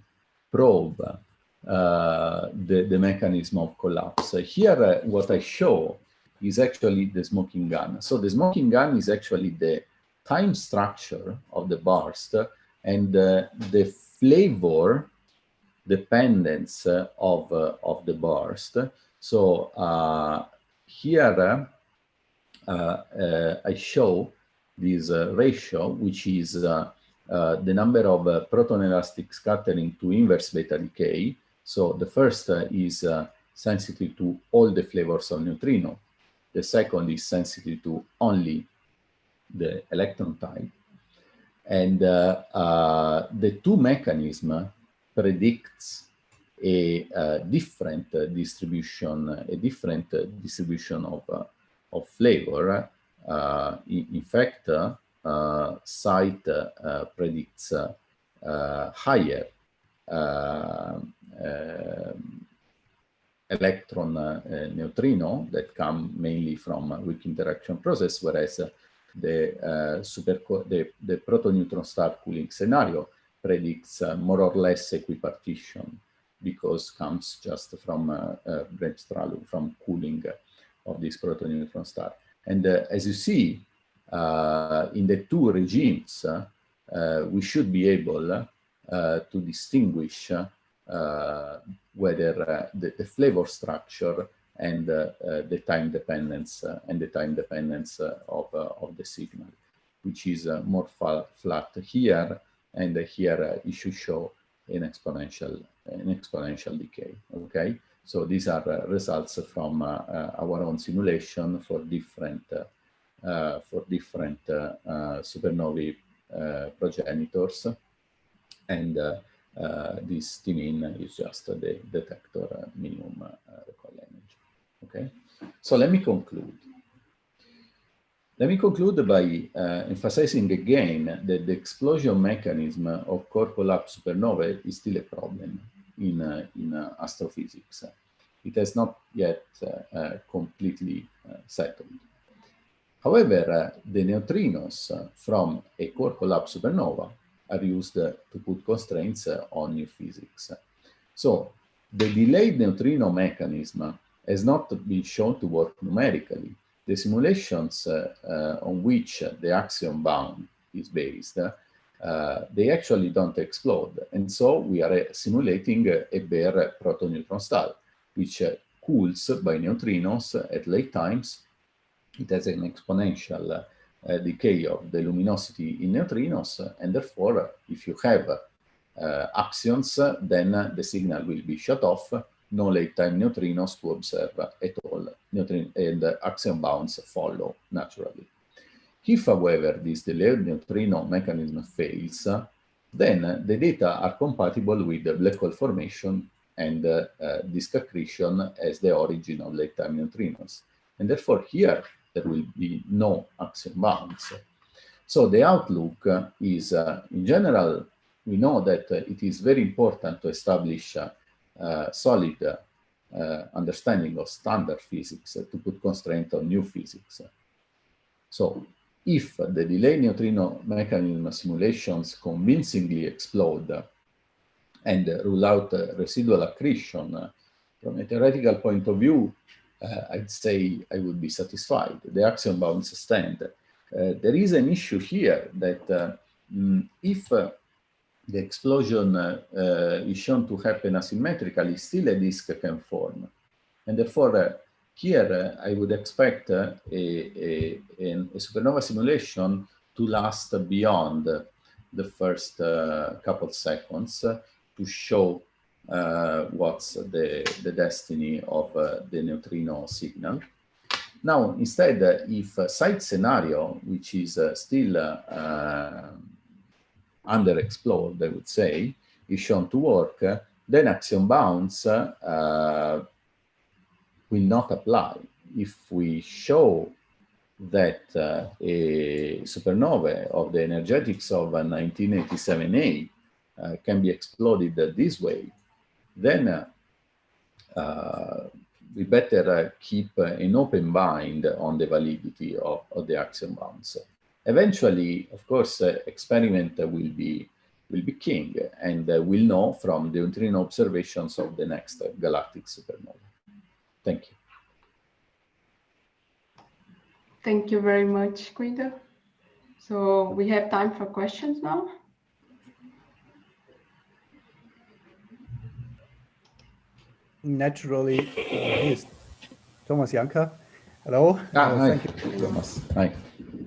probe the mechanism of collapse. Here, what I show is actually the smoking gun. So the smoking gun is actually the time structure of the burst and the flavor dependence of the burst. So here I show this ratio, which is the number of proton elastic scattering to inverse beta decay. So the first is sensitive to all the flavors of neutrino. The second is sensitive to only the electron type. And the two mechanisms predicts a different distribution of flavor. In fact, SITE predicts higher electron neutrino that come mainly from weak interaction process, whereas the proton-neutron star cooling scenario predicts more or less equipartition, because comes just from Bremsstrahlung, from cooling of this protoneutron star. And as you see, in the two regimes, we should be able to distinguish whether the flavor structure and the time dependence of the signal, which is more flat here, and here it should show an exponential decay. Okay, so these are results from our own simulation for different supernovae progenitors, and this T-min is just the detector minimum recoil energy. Okay, so let me conclude. Let me conclude by emphasizing again that the explosion mechanism of core collapse supernovae is still a problem in astrophysics. It has not yet completely settled. However, the neutrinos from a core collapse supernova are used to put constraints on new physics. So the delayed neutrino mechanism has not been shown to work numerically. The simulations on which the axion bound is based, they actually don't explode. And so we are simulating a bare protoneutron star, which cools by neutrinos at late times. It has an exponential decay of the luminosity in neutrinos, and therefore, if you have axions, then the signal will be shut off, no late time neutrinos to observe at all, and axion bounds follow naturally. If, however, this delayed neutrino mechanism fails, then the data are compatible with the black hole formation and disk accretion as the origin of late time neutrinos. And therefore, here there will be no axion bounds. So the outlook is, in general, we know that it is very important to establish solid understanding of standard physics to put constraint on new physics. So if the delayed neutrino mechanism simulations convincingly explode and rule out residual accretion, from a theoretical point of view, I'd say I would be satisfied. The axion bounds stand. There is an issue here that if the explosion is shown to happen asymmetrically, still a disk can form. And therefore, here I would expect a supernova simulation to last beyond the first couple seconds to show what's the destiny of the neutrino signal. Now, instead, if side scenario, which is still underexplored, I would say, is shown to work, then axion bounds will not apply. If we show that a supernova of the energetics of 1987A can be exploded this way, then we better keep an open mind on the validity of the axion bounds. Eventually, of course, experiment will be king, and we'll know from the neutrino observations of the next galactic supernova. Thank you. Thank you very much, Guido. So we have time for questions now. Naturally, here's Thomas Janka. Hello. Hi, thank you. Thomas. Hi.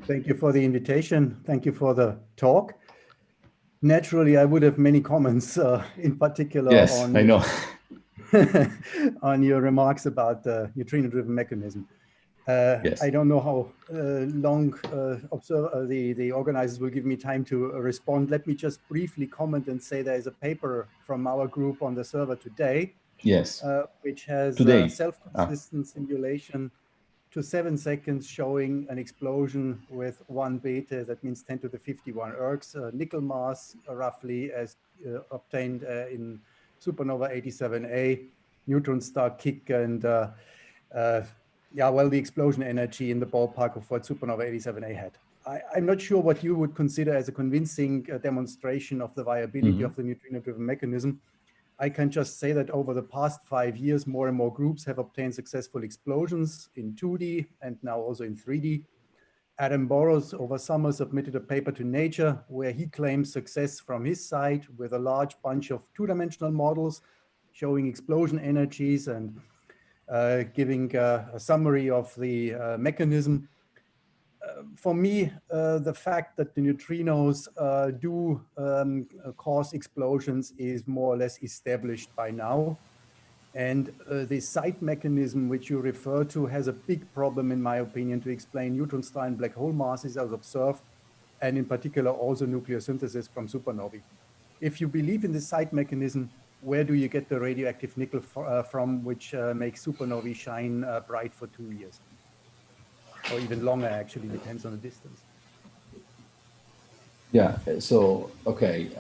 Thank you for the invitation. Thank you for the talk. Naturally, I would have many comments, in particular on, I know. on your remarks about the neutrino-driven mechanism. I don't know how long the organizers will give me time to respond. Let me just briefly comment and say there is a paper from our group on the server today, which has self-consistent simulation to 7 seconds showing an explosion with 1 beta, that means 10 to the 51 ergs, nickel mass roughly as obtained in supernova 87A, neutron star kick, and yeah, well, the explosion energy in the ballpark of what supernova 87A had. I'm not sure what you would consider as a convincing demonstration of the viability of the neutrino-driven mechanism. I can just say that over the past 5 years, more and more groups have obtained successful explosions in 2D and now also in 3D. Adam Burrows over summer submitted a paper to Nature where he claims success from his side with a large bunch of two-dimensional models showing explosion energies and giving a summary of the mechanism. For me, the fact that the neutrinos do cause explosions is more or less established by now. And the side mechanism which you refer to has a big problem, in my opinion, to explain neutron star and black hole masses as observed, and in particular also nucleosynthesis from supernovae. If you believe in the side mechanism, where do you get the radioactive nickel from, which makes supernovae shine bright for 2 years? Or even longer, actually, depends on the distance. Yeah, so, okay,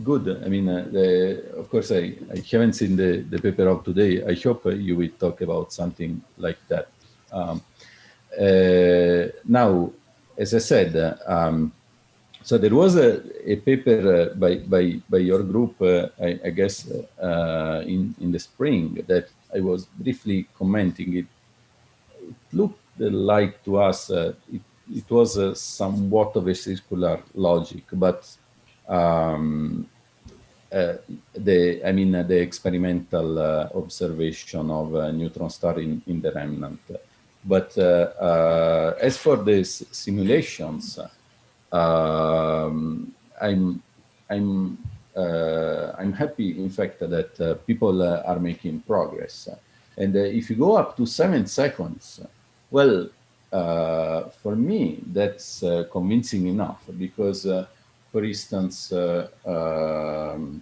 good. I mean, of course, I haven't seen the paper of today. I hope you will talk about something like that. Now, as I said, so there was a paper by your group, I guess, in the spring that I was briefly commenting. It looked like to us, it was somewhat of a circular logic, but the experimental observation of a neutron star in the remnant. But as for the simulations, I'm happy, in fact, that people are making progress. And if you go up to 7 seconds, well, for me, that's convincing enough because, for instance, an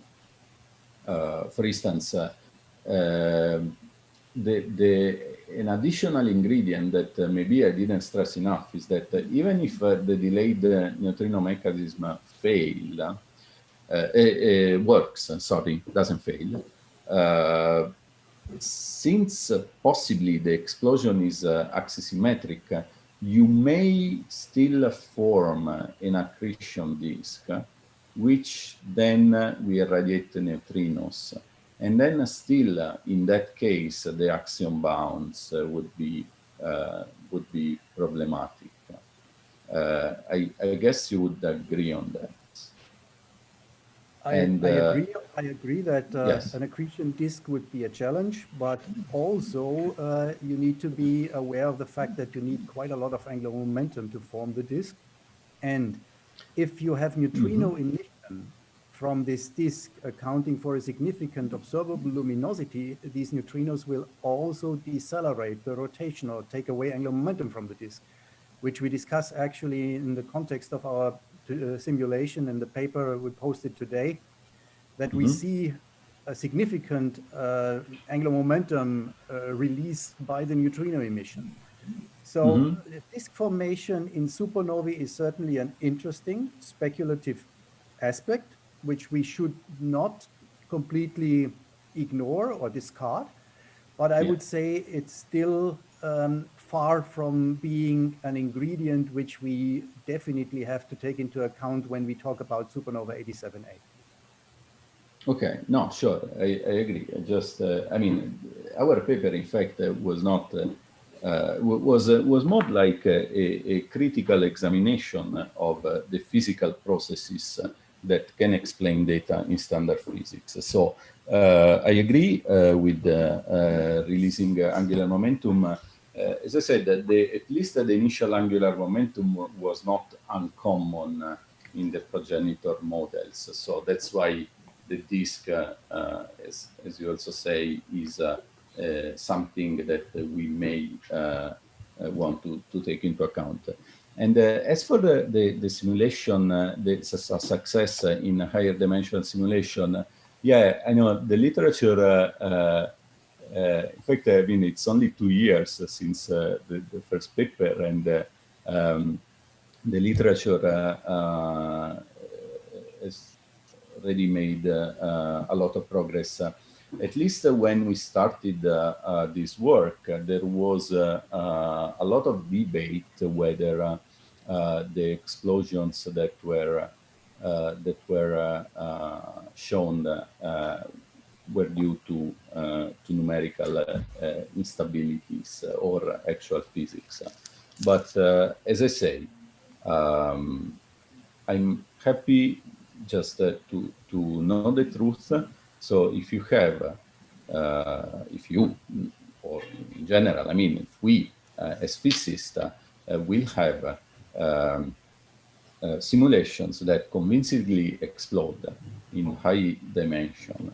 additional ingredient that maybe I didn't stress enough is that even if the delayed neutrino mechanism works, sorry, doesn't fail, since possibly the explosion is axisymmetric, you may still form an accretion disk, which then will irradiate the neutrinos. And then still, in that case, the axion bounds would be problematic. I guess you would agree on that. I agree that yes. an accretion disk would be a challenge, but also you need to be aware of the fact that you need quite a lot of angular momentum to form the disk. And if you have neutrino emission from this disk accounting for a significant observable luminosity, these neutrinos will also decelerate the rotation or take away angular momentum from the disk, which we discuss actually in the context of our simulation and the paper we posted today, that we see a significant angular momentum released by the neutrino emission. So disk formation in supernovae is certainly an interesting speculative aspect, which we should not completely ignore or discard. But I would say it's still far from being an ingredient which we definitely have to take into account when we talk about supernova 87A. Okay, no, sure, I agree. Just, I mean, our paper, in fact, was not, was more like a critical examination of the physical processes that can explain data in standard physics. So I agree with releasing angular momentum. As I said, at least the initial angular momentum was not uncommon in the progenitor models. So that's why the disk, as you also say, is something that we may want to take into account. And as for the simulation, the success in higher dimensional simulation, yeah, I know the literature, in fact, I mean, it's only 2 years since the first paper, and the literature has already made a lot of progress. At least when we started this work, there was a lot of debate whether the explosions that were shown were due to numerical instabilities or actual physics. But as I say, I'm happy just to know the truth. So if you have, if you, or in general, I mean, if we as physicists will have simulations that convincingly explode in high dimension,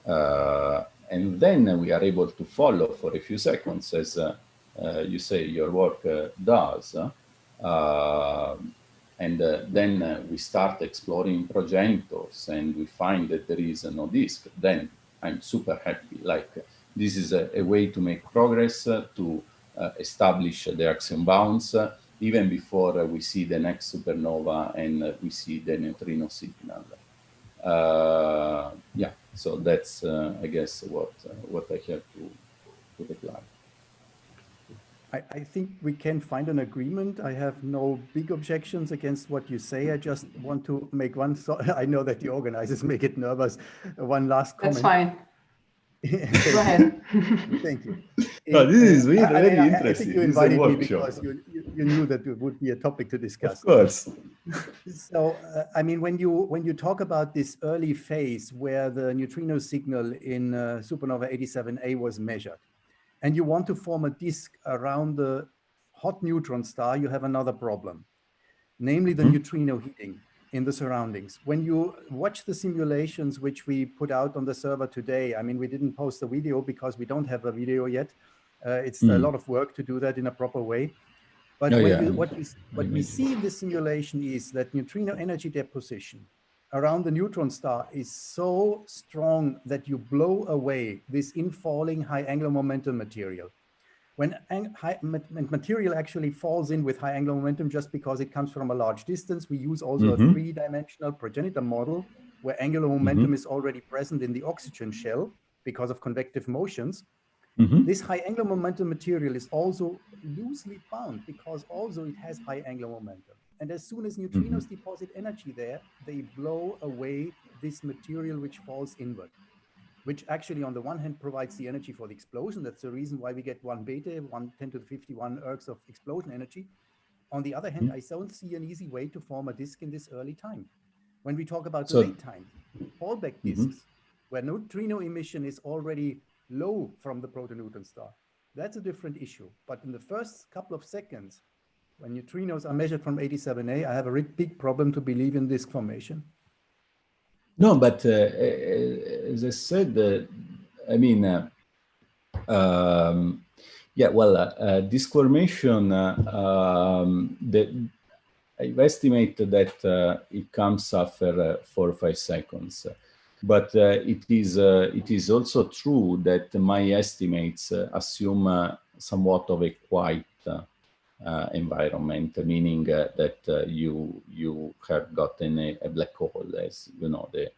and then we are able to follow for a few seconds, as you say your work does, and then we start exploring progenitors and we find that there is no disk, then I'm super happy. Like, this is a way to make progress, to establish the axion bounds, even before we see the next supernova and we see the neutrino signal. Yeah, so that's, I guess, what I have to reply. I think we can find an agreement. I have no big objections against what you say. I just want to make one thought. I know that the organizers may get nervous. One last comment. That's fine. Go ahead. Thank you. No, this is really very interesting. I think you invited me because you knew that it would be a topic to discuss. Of course. So, I mean, when you talk about this early phase where the neutrino signal in supernova 87A was measured, and you want to form a disk around the hot neutron star, you have another problem, namely the neutrino heating in the surroundings. When you watch the simulations which we put out on the server today, I mean, we didn't post the video because we don't have a video yet. It's a lot of work to do that in a proper way. But what we see in this simulation is that neutrino energy deposition around the neutron star is so strong that you blow away this infalling high angular momentum material. When material actually falls in with high angular momentum just because it comes from a large distance, we use also a three-dimensional progenitor model where angular momentum is already present in the oxygen shell because of convective motions. This high angular momentum material is also loosely bound because also it has high angular momentum. And as soon as neutrinos deposit energy there, they blow away this material which falls inward, which actually on the one hand provides the energy for the explosion. That's the reason why we get 1 beta, 10 to the 51 ergs of explosion energy. On the other hand, I don't see an easy way to form a disk in this early time. When we talk about late time, fallback disks, where neutrino emission is already low from the protoneutron star, that's a different issue. But in the first couple of seconds, when neutrinos are measured from 87A, I have a big problem to believe in disk formation. No, but as I said, I mean, yeah, well, disk formation, I estimate that it comes after 4 or 5 seconds. But it is also true that my estimates assume somewhat of a quiet environment, meaning that you have gotten a black hole, as you know, the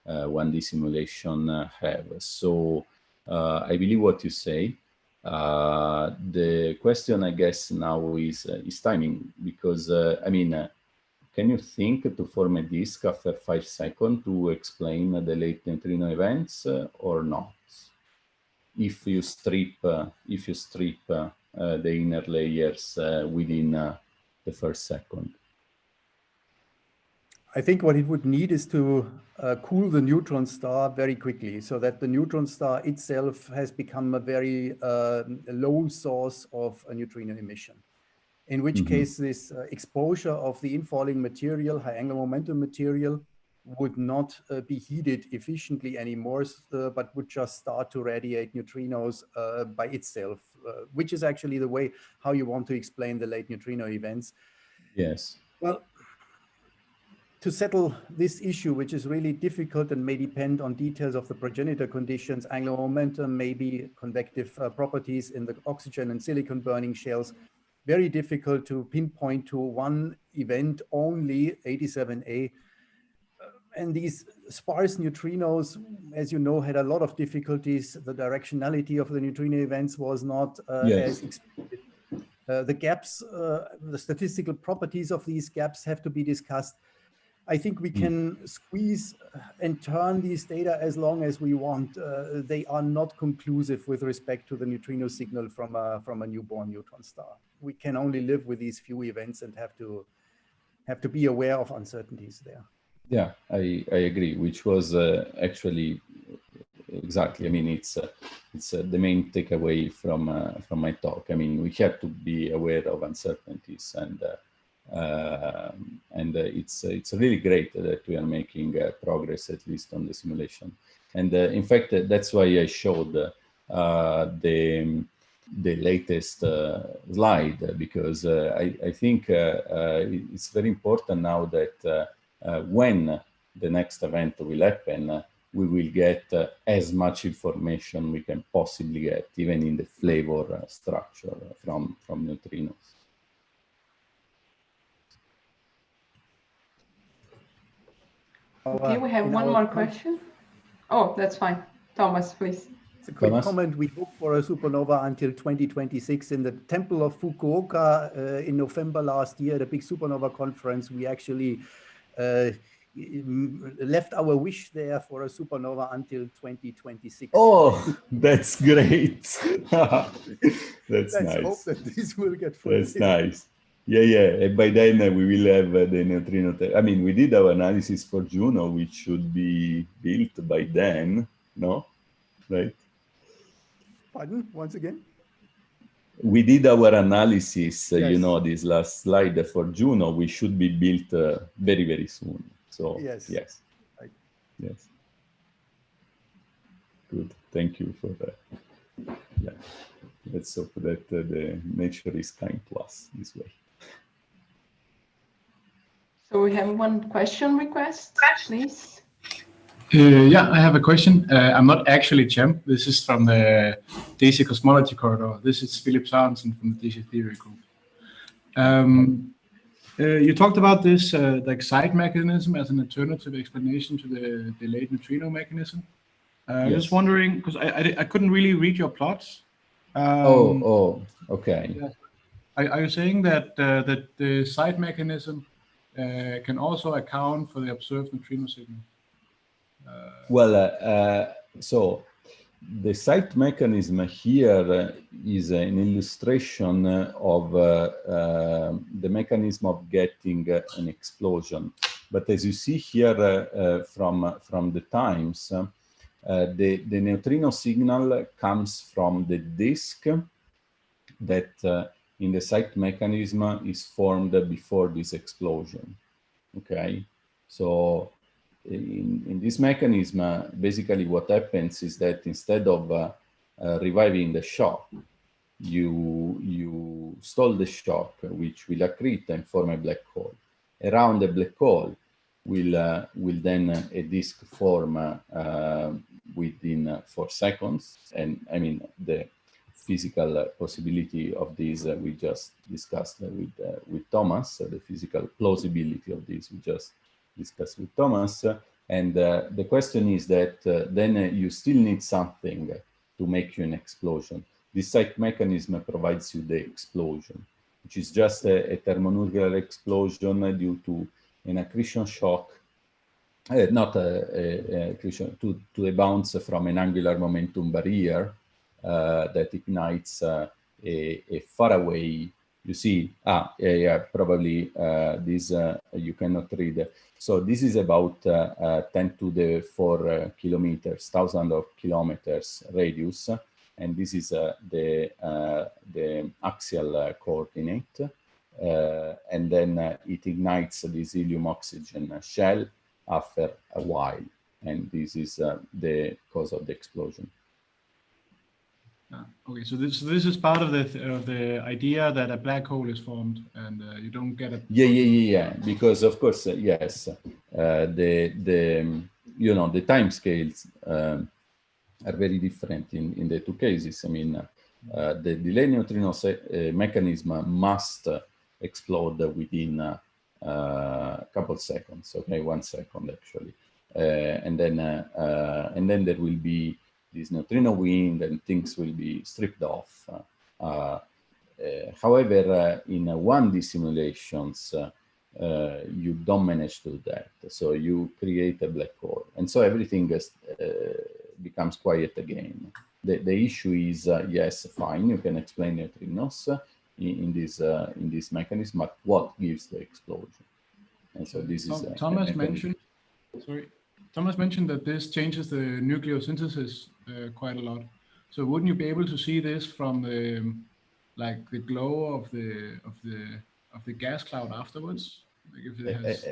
1D simulation have. So I believe what you say. The question, I guess, now is timing, because I mean, can you think to form a disk after 5 seconds to explain the late neutrino events or not? If you strip the inner layers within the first second. I think what it would need is to cool the neutron star very quickly, so that the neutron star itself has become a very low source of a neutrino emission. In which case this exposure of the infalling material, high angular momentum material, would not be heated efficiently anymore, but would just start to radiate neutrinos by itself, which is actually the way how you want to explain the late neutrino events. Yes. Well, to settle this issue, which is really difficult and may depend on details of the progenitor conditions, angular momentum, maybe convective properties in the oxygen and silicon burning shells, very difficult to pinpoint to one event only, 87A. And these sparse neutrinos, as you know, had a lot of difficulties. The directionality of the neutrino events was not as expected. The gaps, the statistical properties of these gaps have to be discussed. I think we can squeeze and turn these data as long as we want. They are not conclusive with respect to the neutrino signal from a newborn neutron star. We can only live with these few events and have to be aware of uncertainties there. Yeah, I agree, which was actually exactly. I mean, it's the main takeaway from my talk. I mean, we have to be aware of uncertainties, and it's really great that we are making progress, at least on the simulation. And in fact, that's why I showed the latest slide, because I think it's very important now that when the next event will happen, we will get as much information we can possibly get, even in the flavor structure from neutrinos. Okay, we have one more question. Oh, that's fine. Thomas, please. It's a quick comment. We booked for a supernova until 2026 in the Temple of Fukuoka in November last year, the big supernova conference. We actually left our wish there for a supernova until 2026. Oh, that's great. That's Let's nice. hope that this will get fulfilled. That's nice. Yeah. And by then we will have the neutrino. I mean, we did our analysis for Juno, which should be built by then, no? Right? Pardon, once again? We did our analysis, Yes. you know, this last slide for Juno, we should be built very, very soon. So, yes. Right. Yes. Good. Thank you for that. Yeah. Let's hope that the nature is kind to us this way. So we have one question request, please. Yeah, I have a question. I'm not actually Cem. This is from the DC Cosmology Corridor. This is Philip Sørensen from the DC Theory Group. You talked about this the excite mechanism as an alternative explanation to the delayed neutrino mechanism. Yes. Just wondering, because I couldn't really read your plots. Okay. Yeah. Are you saying that that the excite mechanism can also account for the observed neutrino signal? So the excite mechanism here is an illustration of the mechanism of getting an explosion. But as you see here from the times, the neutrino signal comes from the disk that in the excite mechanism is formed before this explosion. Okay, so in this mechanism, basically what happens is that instead of reviving the shock, you stall the shock, which will accrete and form a black hole. Around the black hole will then a disk form within 4 seconds. And I mean, the physical possibility of this we just discussed with Thomas, the physical plausibility of this we just discussed with Thomas. And the question is that then you still need something to make you an explosion. This excite mechanism provides you the explosion, which is just a thermonuclear explosion due to an accretion shock, not accretion, to a bounce from an angular momentum barrier that ignites a faraway. You see, probably this you cannot read. So this is about 10 to the 4 kilometers, thousands of kilometers radius, and this is the axial coordinate, and then it ignites this helium-oxygen shell after a while, and this is the cause of the explosion. Okay, so this is part of the idea that a black hole is formed, and you don't get a yeah. Because of course, yes, the time scales are very different in the two cases. I mean, the delayed neutrino mechanism must explode within a couple seconds. Okay, 1 second actually, and then there will be this neutrino wind and things will be stripped off However, in 1D simulations, you don't manage to do that. So you create a black hole. And so everything becomes quiet again. The issue is, yes, fine, you can explain neutrinos in this mechanism, but what gives the explosion? And so this is Thomas mentioned that this changes the nucleosynthesis quite a lot. So wouldn't you be able to see this from the the glow of the gas cloud afterwards? Like if it has...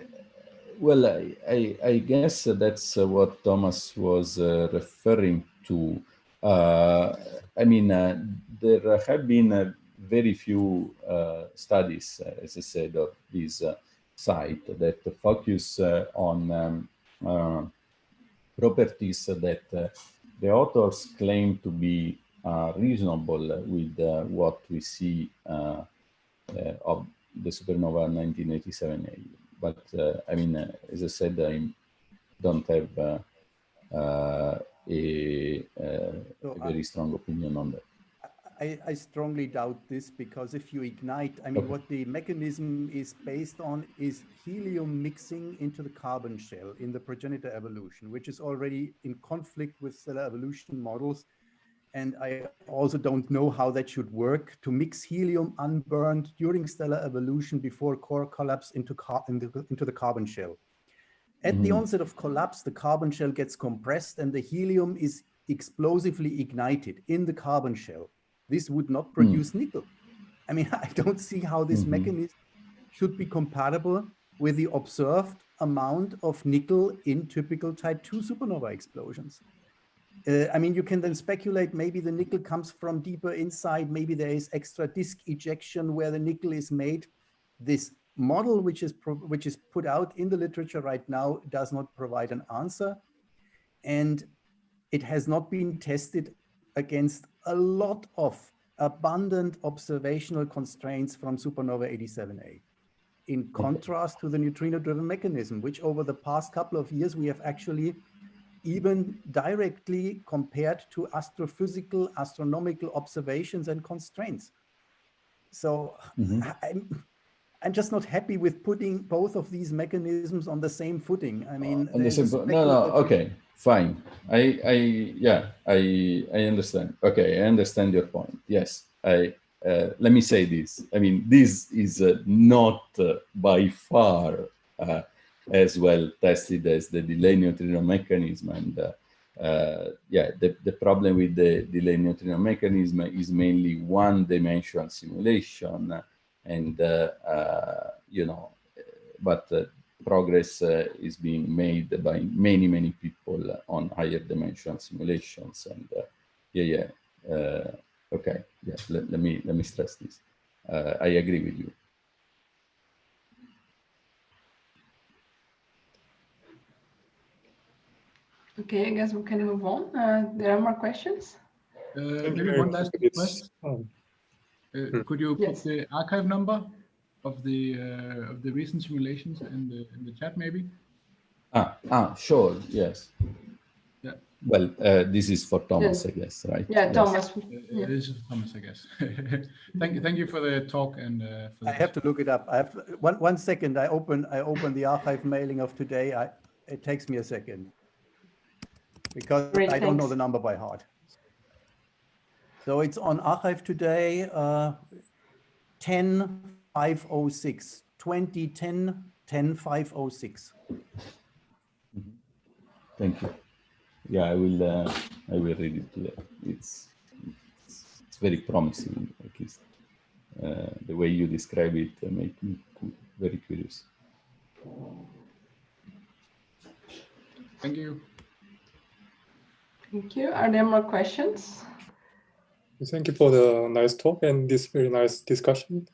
Well, I guess that's what Thomas was referring to. I mean, there have been very few studies, as I said, of this site that focus on properties that the authors claim to be reasonable with what we see of the supernova 1987A. But I mean, as I said, I don't have a very strong opinion on that. I strongly doubt this, because if you ignite, I mean, what the mechanism is based on is helium mixing into the carbon shell in the progenitor evolution, which is already in conflict with stellar evolution models. And I also don't know how that should work, to mix helium unburned during stellar evolution before core collapse into the carbon shell. At the onset of collapse, the carbon shell gets compressed and the helium is explosively ignited in the carbon shell. This would not produce nickel. I mean, I don't see how this mechanism should be compatible with the observed amount of nickel in typical type 2 supernova explosions. I mean, you can then speculate, maybe the nickel comes from deeper inside, maybe there is extra disk ejection where the nickel is made. This model, which is put out in the literature right now, does not provide an answer. And it has not been tested against a lot of abundant observational constraints from supernova 87A. In contrast to the neutrino-driven mechanism, which over the past couple of years, we have actually even directly compared to astrophysical, astronomical observations and constraints. So I'm just not happy with putting both of these mechanisms on the same footing. I mean, okay, fine. I understand. Okay, I understand your point. Yes, let me say this. I mean, this is not by far as well tested as the delay neutrino mechanism. And yeah, the problem with the delay neutrino mechanism is mainly one-dimensional simulation, and you know, but progress is being made by many people on higher dimensional simulations. And okay, yeah, let me stress this. I agree with you. Okay, I guess we can move on. There are more questions? Maybe one last request. Could you put the archive number of the recent simulations in the chat, maybe? Sure, yes. Yeah. Well, this is for Thomas, I guess, right? Yeah, yes. Thomas. This is Thomas, I guess. Thank you for the talk and. For I have to look it up. I have to, one second. I open the archive mailing of today. It takes me a second, because I don't know the number by heart. So it's on archive today, 10/5/06, 2010 10/5/06. Thank you. Yeah, I will read it today. It's very promising, at least. The way you describe it makes me very curious. Thank you. Thank you. Are there more questions? Thank you for the nice talk and this very nice discussion.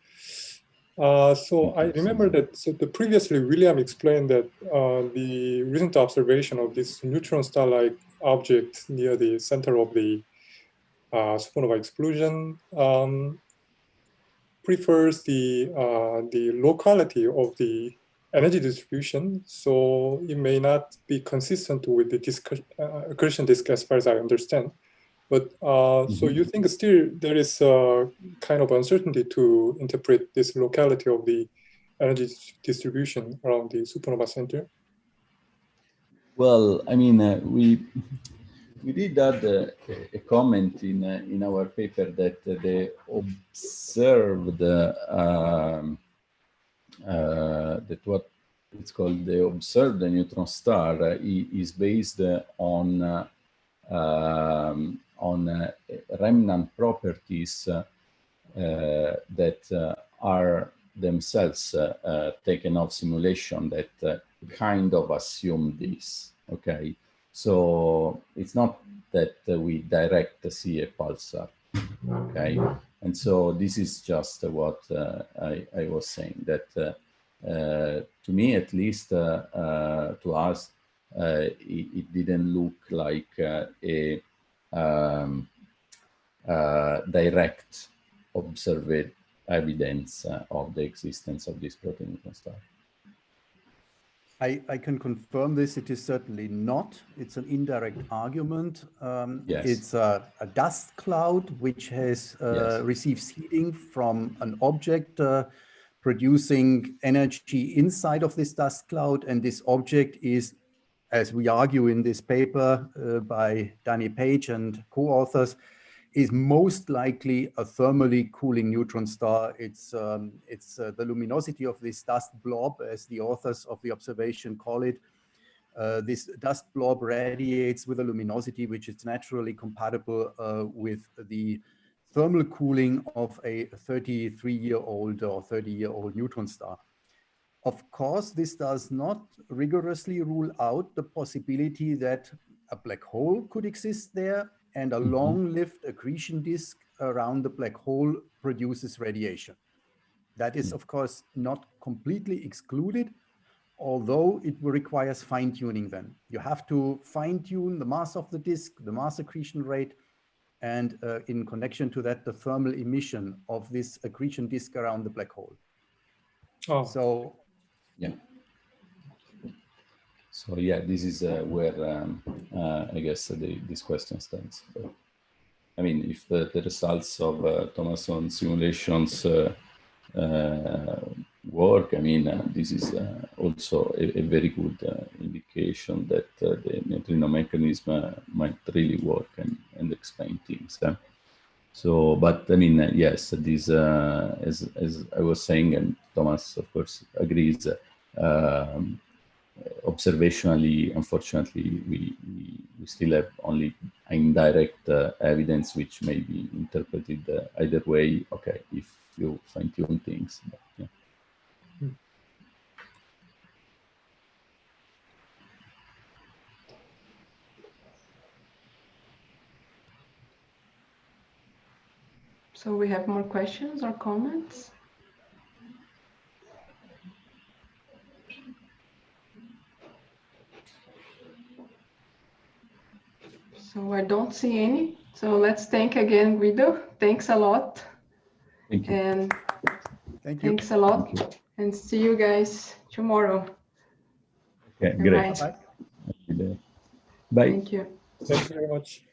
So I remember that previously William explained that the recent observation of this neutron star-like object near the center of the supernova explosion prefers the locality of the energy distribution, so it may not be consistent with the accretion disk as far as I understand. But so you think still there is a kind of uncertainty to interpret this locality of the energy distribution around the supernova center? Well, I mean, we did add a comment in our paper that the observed that what it's called the observed neutron star is based on remnant properties that are themselves taken off simulation that kind of assume this. Okay, so it's not that we direct see a pulsar. Okay, and so this is just what I was saying, that to me at least, to us, it didn't look like a direct observed evidence of the existence of this protoneutron star. I can confirm this. It is certainly not. It's an indirect argument. Yes. It's a dust cloud which has receives heating from an object producing energy inside of this dust cloud. And this object is, as we argue in this paper by Danny Page and co-authors, is most likely a thermally cooling neutron star. It's the luminosity of this dust blob, as the authors of the observation call it. This dust blob radiates with a luminosity which is naturally compatible with the thermal cooling of a 33-year-old or 30-year-old neutron star. Of course, this does not rigorously rule out the possibility that a black hole could exist there, and a long-lived accretion disk around the black hole produces radiation. That is, of course, not completely excluded, although it requires fine-tuning then. You have to fine-tune the mass of the disk, the mass accretion rate, and in connection to that, the thermal emission of this accretion disk around the black hole. Oh. So, yeah. So yeah, this is where I guess this question stands. But, I mean, if the results of Thomson simulations work, I mean, this is also a very good indication that the neutrino mechanism might really work and explain things. So, but I mean, yes, this, as I was saying, and Thomas, of course, agrees, observationally, unfortunately, we still have only indirect evidence which may be interpreted either way. Okay, if you fine-tune things. But, yeah. So we have more questions or comments? So I don't see any. So let's thank again Guido. Thanks a lot. Thank you. And thank you. Thanks a lot. And see you guys tomorrow. Okay, Bye. great. Bye. Bye. Thank you. Thank you very much.